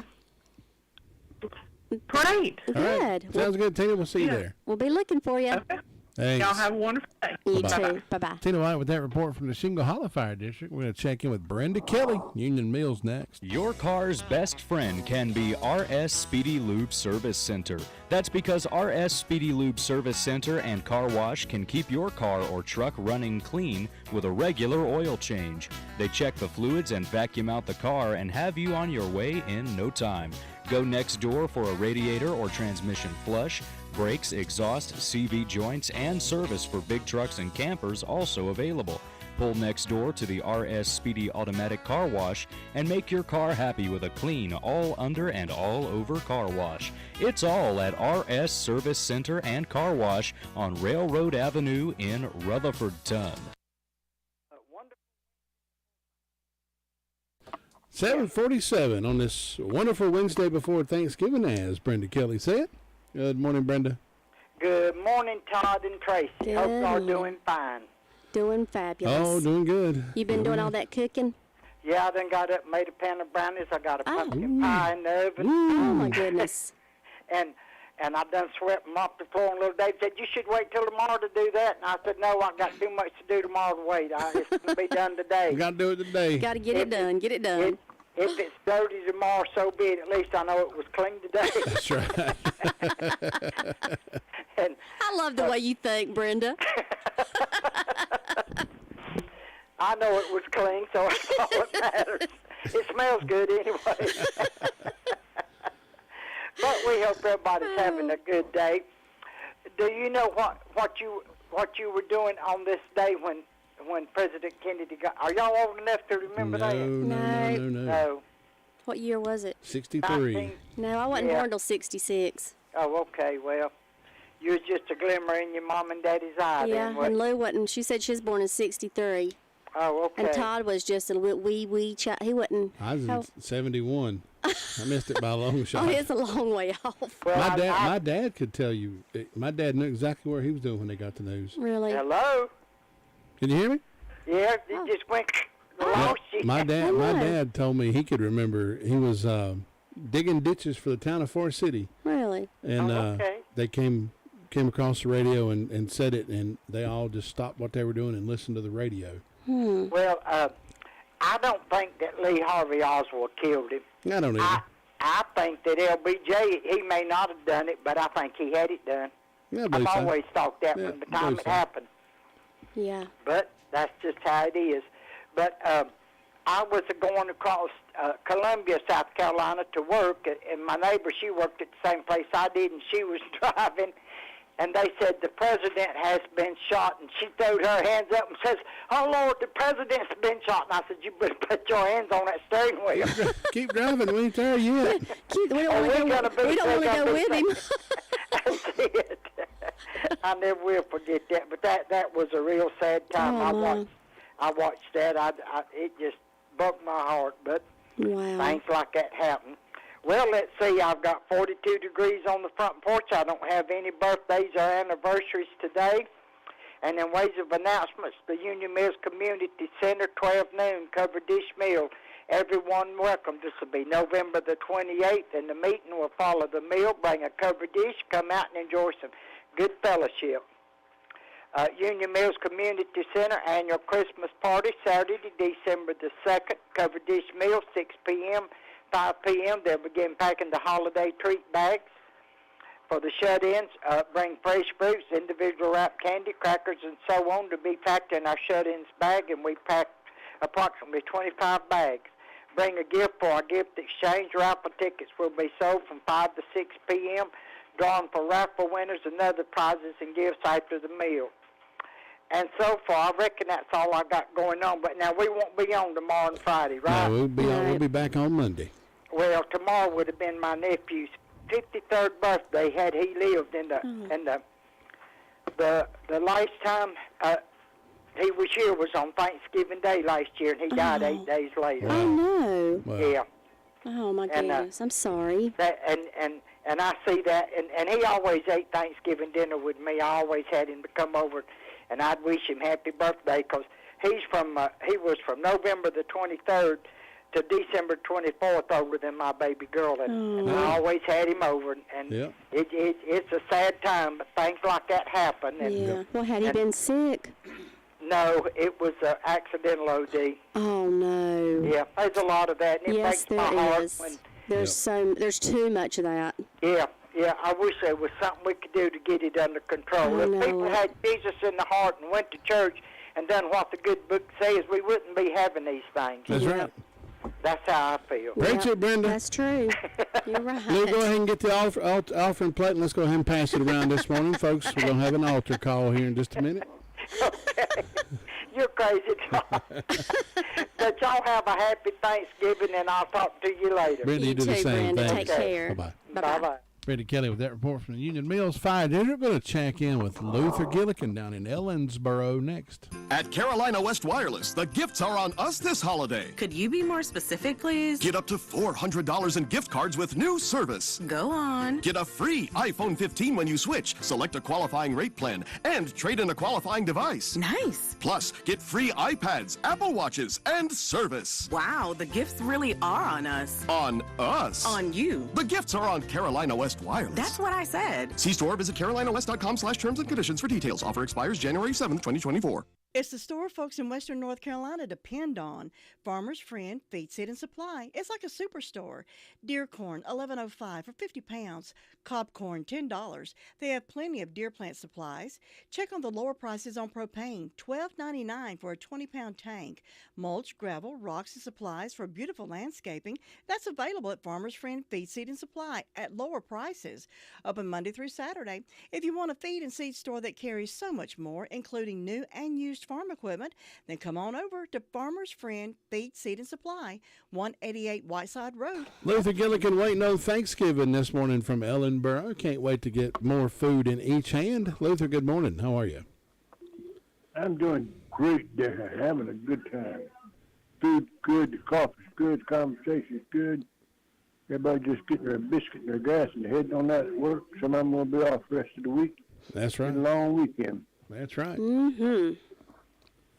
parade. All right. Sounds good, Tina. We'll see you there. We'll be looking for you. Okay. Thanks. Y'all have a wonderful day. You Bye-bye. too. Bye-bye. Tina White with that report from the Shingle Hollow Fire District. We're going to check in with Brenda Kelly, Union Mills, next. Your car's best friend can be RS Speedy Lube Service Center. That's because RS Speedy Lube Service Center and Car Wash can keep your car or truck running clean with a regular oil change. They check the fluids and vacuum out the car and have you on your way in no time. Go next door for a radiator or transmission flush. Brakes, exhaust, CV joints, and service for big trucks and campers also available. Pull next door to the RS Speedy Automatic Car Wash and make your car happy with a clean, all under and all over car wash. It's all at RS Service Center and Car Wash on Railroad Avenue in Rutherfordton. 7:47 on this wonderful Wednesday before Thanksgiving, as Brenda Kelly said. Good morning, Brenda. Good morning, Todd and Tracy. Good Hope y'all morning. doing fine. Doing fabulous. Oh, doing good. You been doing all that cooking? Yeah, I done got up and made a pan of brownies. I got a pumpkin pie in the oven. Oh, my goodness. And I done swept and mopped the floor, and little Dave said, you should wait till tomorrow to do that. And I said, no, I got too much to do tomorrow to wait. It's going to be done today. We got to do it today. Got to get it done. Get it done. If it's dirty tomorrow, so be it. At least I know it was clean today. That's right. And I love the way you think, Brenda. I know it was clean, so that's all that matters. It smells good anyway. But we hope everybody's having a good day. Do you know what you were doing on this day when President Kennedy got? Are y'all old enough to remember that? No. What year was it? 63. No, I wasn't Yeah. born till 66. Oh, okay. Well, you was just a glimmer in your mom and daddy's eye. Yeah, then, wasn't and you? Lou wasn't. She said she was born in 63. Oh, okay. And Todd was just a wee child. He wasn't. I was in 71. I missed it by a long shot. Oh, it's a long way off. My dad could tell you. My dad knew exactly what he was doing when they got the news. Really? Hello? Can you hear me? Yeah, it just went lost you. My dad told me he could remember. He was digging ditches for the town of Forest City. Really? And okay. they came across the radio and said it, and they all just stopped what they were doing and listened to the radio. Well, I don't think that Lee Harvey Oswald killed him. I don't either. I think that LBJ, he may not have done it, but I think he had it done. Yeah, I I've believe so. always thought that Yeah, from the I time believe it so. happened. Yeah. But that's just how it is. But I was going across Columbia, South Carolina to work, and my neighbor, she worked at the same place I did, and she was driving, and they said the president has been shot, and she throwed her hands up and says, oh, Lord, the president's been shot. And I said, you better put your hands on that steering wheel. Keep driving. We ain't there yet. We don't want to go with him. That's it. I never will forget that. But that was a real sad time. I watched that. It just broke my heart. But things like that happen. Well, let's see. I've got 42 degrees on the front porch. I don't have any birthdays or anniversaries today. And in ways of announcements, the Union Mills Community Center, 12 noon, covered dish meal. Everyone welcome. This will be November the 28th, and the meeting will follow the meal. Bring a covered dish, come out and enjoy some good fellowship. Union Mills Community Center annual Christmas party, Saturday, December the 2nd. Covered dish meal, 6 p.m., 5 p.m. They'll begin packing the holiday treat bags. For the shut-ins, bring fresh fruits, individual wrapped candy, crackers, and so on to be packed in our shut-ins bag, and we packed approximately 25 bags. Bring a gift for our gift exchange. Raffle tickets will be sold from 5 to 6 p.m., drawn for raffle winners and other prizes and gifts after the meal. And so far, I reckon that's all I got going on. But now we won't be on tomorrow and Friday, right? No, we'll be back on Monday. Well, tomorrow would have been my nephew's 53rd birthday had he lived in the last time he was here was on Thanksgiving Day last year, and he died 8 days later. I know. Wow. Yeah. Oh my goodness, I'm sorry. And I see that, and he always ate Thanksgiving dinner with me. I always had him to come over, and I'd wish him happy birthday because he was from November the 23rd to December 24th older than my baby girl, and I always had him over, and it's a sad time, but things like that happen. And, Well, had he been sick? No, it was an accidental OD. Oh no. Yeah, there's a lot of that, and it Yes, breaks my there heart is. when. There's too much of that. Yeah, I wish there was something we could do to get it under control. I If know people it. had Jesus in the heart and went to church and done what the good book says, we wouldn't be having these things. That's right. That's how I feel. Preach it, Brenda. That's true. You're right. Lou, go ahead and get the offering plate, and let's go ahead and pass it around this morning, folks. We're going to have an altar call here in just a minute. Okay. You're crazy, Tom. But y'all have a happy Thanksgiving, and I'll talk to you later. Brenda, you do the same. Brenda. Thanks. Take care. Bye-bye. Bye-bye. Brenda Kelly with that report from the Union Mills Fire District. We're going to check in with Luther Gillikin down in Ellensboro next. At Carolina West Wireless, the gifts are on us this holiday. Could you be more specific, please? Get up to $400 in gift cards with new service. Go on. Get a free iPhone 15 when you switch. Select a qualifying rate plan and trade in a qualifying device. Nice. Plus, get free iPads, Apple Watches, and service. Wow, the gifts really are on us. On us. On you. The gifts are on Carolina West Wireless. That's what I said. See store, visit carolinawest.com/terms and conditions for details. Offer expires January 7th, 2024. It's the store folks in Western North Carolina depend on. Farmer's Friend Feed, Seed, and Supply. It's like a superstore. Deer corn, $11.05 for 50 pounds. Cob corn, $10. They have plenty of deer plant supplies. Check on the lower prices on propane, $12.99 for a 20-pound tank. Mulch, gravel, rocks, and supplies for beautiful landscaping. That's available at Farmer's Friend Feed, Seed, and Supply at lower prices. Open Monday through Saturday. If you want a feed and seed store that carries so much more, including new and used farm equipment, then come on over to Farmer's Friend Feed, Seed, and Supply, 188 Whiteside Road. Luther Gillikin waiting on Thanksgiving this morning from Ellenboro. Can't wait to get more food in each hand. Luther, good morning. How are you? I'm doing great there, having a good time. Food good, the coffee's good, the conversation's good. Everybody just getting their biscuit and their gas and heading on that at work. Some of them will be off the rest of the week. That's right. It's a long weekend. That's right. Mm-hmm.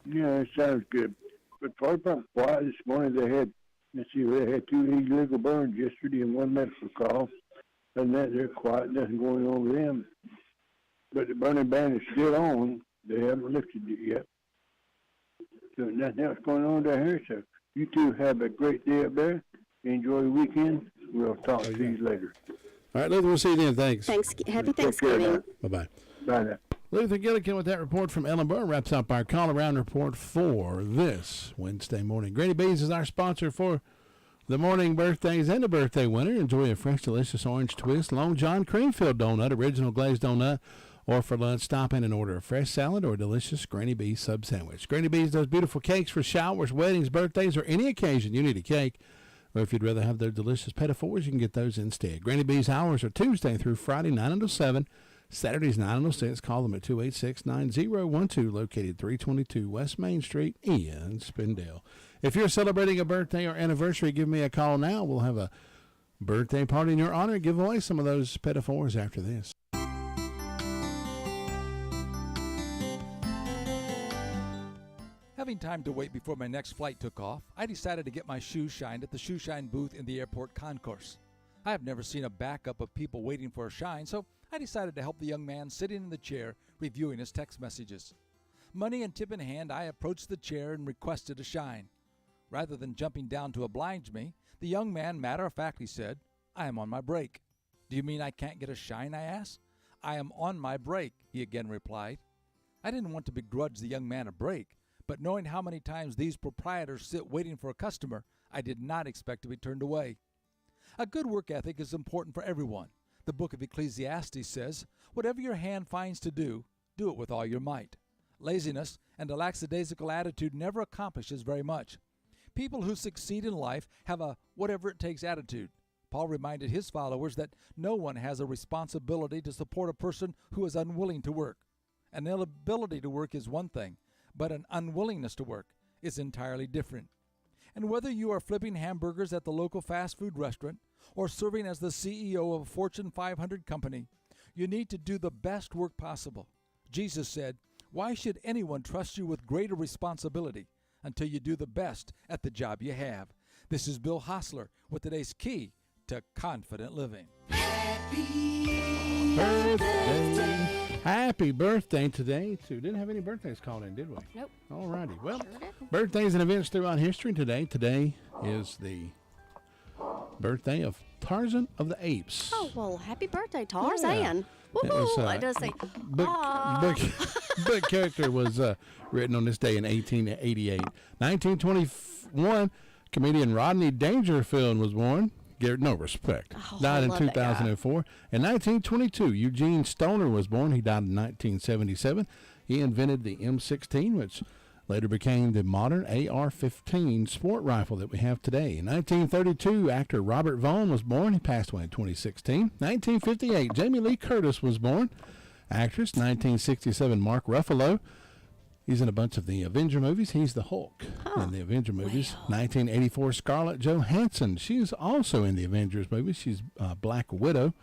Yeah, it sounds good. But fire department quiet this morning. They had 2 illegal burns yesterday and 1 medical call. And that they're quiet, nothing going on with them. But the burning ban is still on. They haven't lifted it yet. So nothing else going on down here. So you two have a great day up there. Enjoy the weekend. We'll talk to you later. All right, Luther, we'll see you then. Thanks. Happy Thanksgiving. Bye-bye. Bye now. Luther Gillikin with that report from Ellenboro wraps up our call-around report for this Wednesday morning. Grady Bees is our sponsor for the morning birthdays and the birthday winner. Enjoy a fresh, delicious orange twist, Long John cream-filled donut, original glazed donut, or for lunch, stop in and order a fresh salad or a delicious Granny Bees sub sandwich. Granny Bees does beautiful cakes for showers, weddings, birthdays, or any occasion you need a cake. Or if you'd rather have their delicious petit fours, you can get those instead. Granny Bees hours are Tuesday through Friday, 9 until 7. Saturdays 9 until 6. Call them at 286-9012, located 322 West Main Street in Spindale. If you're celebrating a birthday or anniversary, give me a call now. We'll have a birthday party in your honor. Give away some of those Pettifours after this. Having time to wait before my next flight took off, I decided to get my shoes shined at the Shoe Shine booth in the airport concourse. I have never seen a backup of people waiting for a shine, so I decided to help the young man sitting in the chair reviewing his text messages. Money and tip in hand, I approached the chair and requested a shine. Rather than jumping down to oblige me, the young man matter-of-factly said, "I am on my break." "Do you mean I can't get a shine?" I asked. "I am on my break," he again replied. I didn't want to begrudge the young man a break, but knowing how many times these proprietors sit waiting for a customer, I did not expect to be turned away. A good work ethic is important for everyone. The book of Ecclesiastes says, "Whatever your hand finds to do, do it with all your might." Laziness and a lackadaisical attitude never accomplishes very much. People who succeed in life have a whatever-it-takes attitude. Paul reminded his followers that no one has a responsibility to support a person who is unwilling to work. An inability to work is one thing, but an unwillingness to work is entirely different. And whether you are flipping hamburgers at the local fast food restaurant or serving as the CEO of a Fortune 500 company, you need to do the best work possible. Jesus said, "Why should anyone trust you with greater responsibility until you do the best at the job you have?" This is Bill Hostler with today's key to confident living. Happy birthday today to, didn't have any birthdays called in, did we? Nope. All righty. Well, birthdays and events throughout history today. Today is the birthday of Tarzan of the Apes. Oh, well, happy birthday, Tarzan. It was, Woohoo! I just say, book character was written on this day in 1888. 1921, comedian Rodney Dangerfield was born. Garrett, no respect. Died in 2004. In 1922, Eugene Stoner was born. He died in 1977. He invented the M16, which later became the modern AR-15 sport rifle that we have today. In 1932, actor Robert Vaughn was born. He passed away in 2016. 1958, Jamie Lee Curtis was born. Actress. 1967, Mark Ruffalo. He's in a bunch of the Avenger movies. He's the Hulk in the Avenger movies. 1984, Scarlett Johansson. She's also in the Avengers movies. She's Black Widow.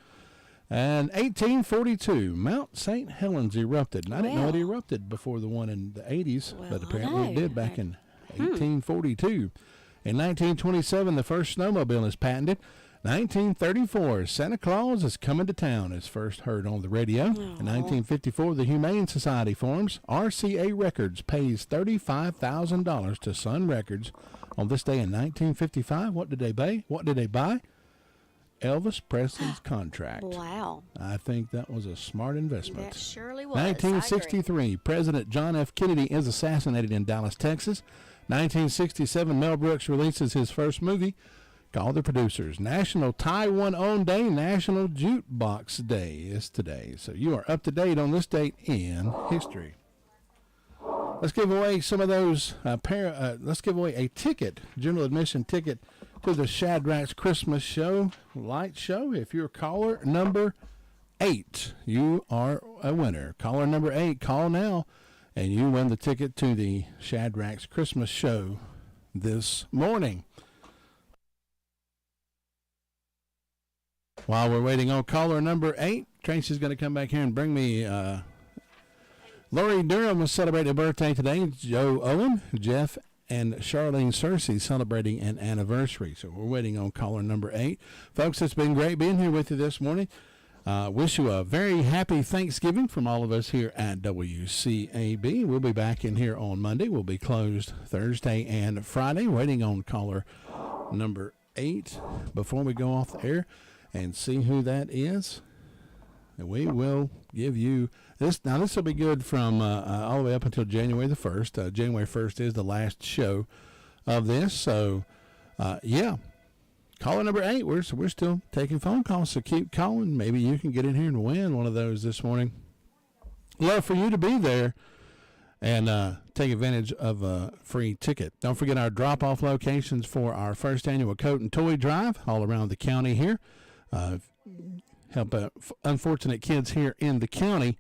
And 1842, Mount St. Helens erupted. And I didn't know it erupted before the one in the 80s, but apparently it did back in 1842. In 1927, the first snowmobile is patented. 1934, Santa Claus is coming to town is first heard on the radio. In 1954, the Humane Society forms. RCA Records pays $35,000 to Sun Records on this day in 1955. What did they buy? Elvis Presley's contract. Wow. I think that was a smart investment. That surely was. 1963, President John F. Kennedy is assassinated in Dallas, Texas. 1967, Mel Brooks releases his first movie called The Producers. National Tie One On Day, National Jukebox Day is today. So you are up to date on this date in history. Let's give away some of those. Let's give away a ticket, general admission ticket to the Shadrack's Christmas show, light show. If you're caller number 8, you are a winner. Caller number 8, call now, and you win the ticket to the Shadrack's Christmas show this morning. While we're waiting on caller number 8, Tracy's going to come back here and bring me. Lori Durham is celebrating a birthday today. Joe Owen, Jeff, and Charlene Cersei celebrating an anniversary. So we're waiting on caller number 8. Folks, it's been great being here with you this morning. Wish you a very happy Thanksgiving from all of us here at WCAB. We'll be back in here on Monday. We'll be closed Thursday and Friday. Waiting on caller number 8 before we go off the air and see who that is. And we will give you this. Now, this will be good from all the way up until January the 1st. January 1st is the last show of this. So, yeah. Caller number 8, we're still taking phone calls, so keep calling. Maybe you can get in here and win one of those this morning. Love for you to be there and take advantage of a free ticket. Don't forget our drop-off locations for our first annual Coat and Toy Drive all around the county here. help unfortunate kids here in the county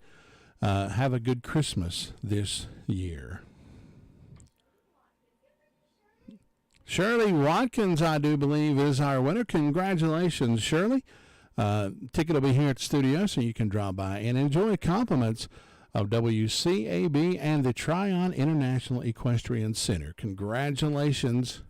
have a good Christmas this year. Shirley Watkins, I do believe, is our winner. Congratulations, Shirley. Ticket will be here at the studio, so you can drop by and enjoy compliments of WCAB and the Tryon International Equestrian Center. Congratulations,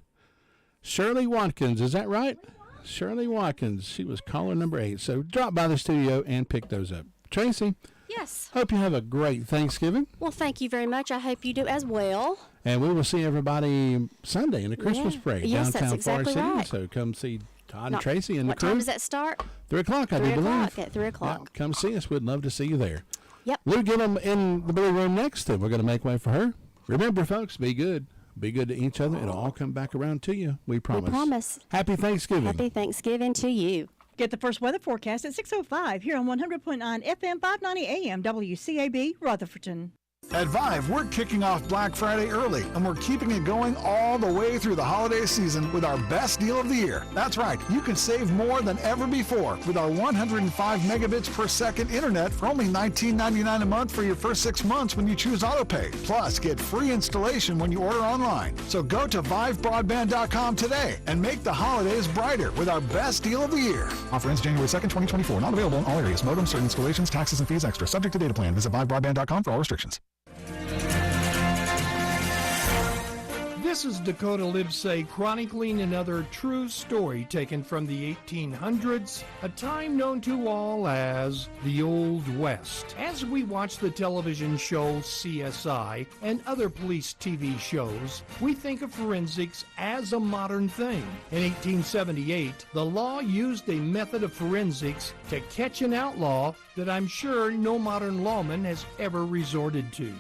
Shirley Watkins. Is that right? Shirley Watkins. She was caller number 8. So drop by the studio and pick those up. Tracy? Yes. Hope you have a great Thanksgiving. Well, thank you very much. I hope you do as well. And we will see everybody Sunday in the Christmas parade Yes, downtown that's exactly Forest City. right. So come see Todd and Tracy and the What crew. time does that start? 3 o'clock, I do 3 believe. o'clock, at 3 o'clock. Yeah, come see us. We'd love to see you there. Yep. Lou Gillum in the blue room next, and we're going to make way for her. Remember, folks, be good. Be good to each other. It'll all come back around to you. We promise. We promise. Happy Thanksgiving. Happy Thanksgiving to you. Get the first weather forecast at 6:05 here on 100.9 FM 590 AM WCAB Rutherfordton. At Vive, we're kicking off Black Friday early, and we're keeping it going all the way through the holiday season with our best deal of the year. That's right, you can save more than ever before with our 105 megabits per second internet for only $19.99 a month for your first 6 months when you choose AutoPay. Plus, get free installation when you order online. So go to vivebroadband.com today and make the holidays brighter with our best deal of the year. Offer ends January 2nd, 2024. Not available in all areas. Modem, certain installations, taxes, and fees extra. Subject to data plan. Visit vivebroadband.com for all restrictions. This is Dakota Livesay chronicling another true story taken from the 1800s, a time known to all as the Old West. As we watch the television show CSI and other police TV shows, we think of forensics as a modern thing. In 1878, the law used a method of forensics to catch an outlaw that I'm sure no modern lawman has ever resorted to.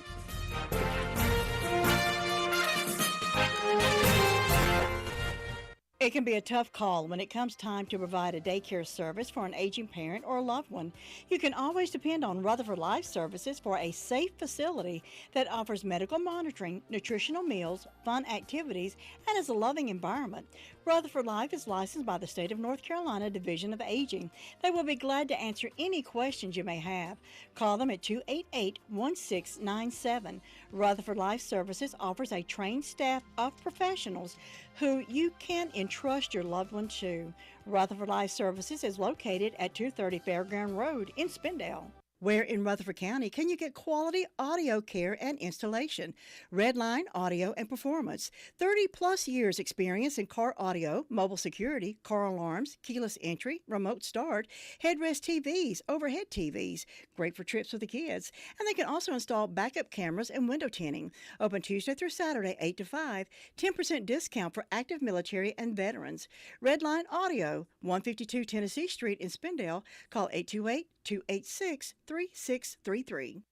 It can be a tough call when it comes time to provide a daycare service for an aging parent or a loved one. You can always depend on Rutherford Life Services for a safe facility that offers medical monitoring, nutritional meals, fun activities, and is a loving environment. Rutherford Life is licensed by the State of North Carolina Division of Aging. They will be glad to answer any questions you may have. Call them at 288-1697. Rutherford Life Services offers a trained staff of professionals who you can entrust your loved one to. Rutherford Life Services is located at 230 Fairground Road in Spindale. Where in Rutherford County can you get quality audio care and installation? Redline Audio and Performance. 30-plus years experience in car audio, mobile security, car alarms, keyless entry, remote start, headrest TVs, overhead TVs. Great for trips with the kids. And they can also install backup cameras and window tinting. Open Tuesday through Saturday, 8 to 5. 10% discount for active military and veterans. Redline Audio, 152 Tennessee Street in Spindale. Call 828-286-3633.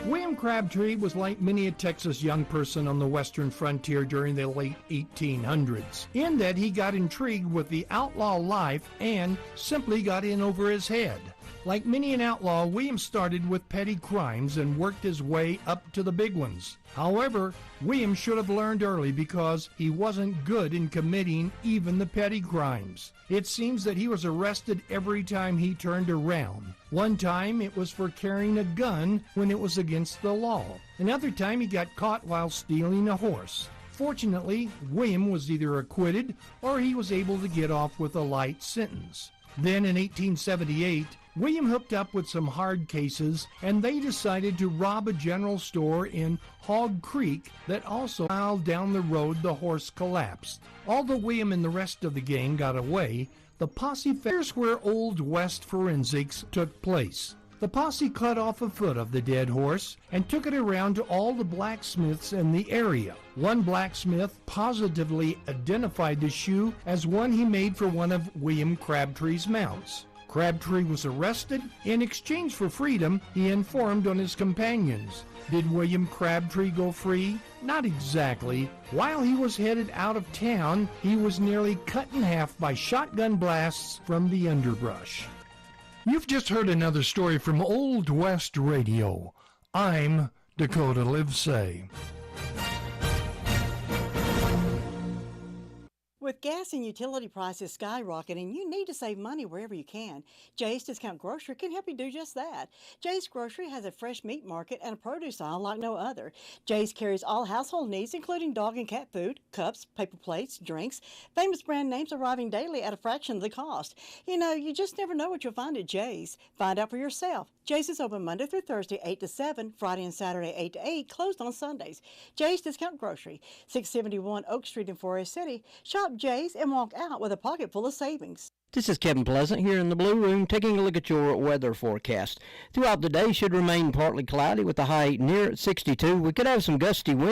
William Crabtree was like many a Texas young person on the western frontier during the late 1800s, in that he got intrigued with the outlaw life and simply got in over his head. Like many an outlaw, William started with petty crimes and worked his way up to the big ones. However, William should have learned early because he wasn't good in committing even the petty crimes. It seems that he was arrested every time he turned around. One time it was for carrying a gun when it was against the law. Another time he got caught while stealing a horse. Fortunately, William was either acquitted or he was able to get off with a light sentence. Then in 1878, William hooked up with some hard cases, and they decided to rob a general store in Hog Creek that also, a mile down the road, the horse collapsed. Although William and the rest of the gang got away, the posse, here's where Old West forensics took place. The posse cut off a foot of the dead horse and took it around to all the blacksmiths in the area. One blacksmith positively identified the shoe as one he made for one of William Crabtree's mounts. Crabtree was arrested. In exchange for freedom, he informed on his companions. Did William Crabtree go free? Not exactly. While he was headed out of town, he was nearly cut in half by shotgun blasts from the underbrush. You've just heard another story from Old West Radio. I'm Dakota Livesay. With gas and utility prices skyrocketing, you need to save money wherever you can. Jay's Discount Grocery can help you do just that. Jay's Grocery has a fresh meat market and a produce aisle like no other. Jay's carries all household needs, including dog and cat food, cups, paper plates, drinks, famous brand names arriving daily at a fraction of the cost. You know, you just never know what you'll find at Jay's. Find out for yourself. Jay's is open Monday through Thursday, 8 to 7, Friday and Saturday, 8 to 8, closed on Sundays. Jay's Discount Grocery, 671 Oak Street in Forest City. Shop Jay's and walk out with a pocket full of savings. This is Kevin Pleasant here in the Blue Room taking a look at your weather forecast. Throughout the day should remain partly cloudy with a high near 62. We could have some gusty winds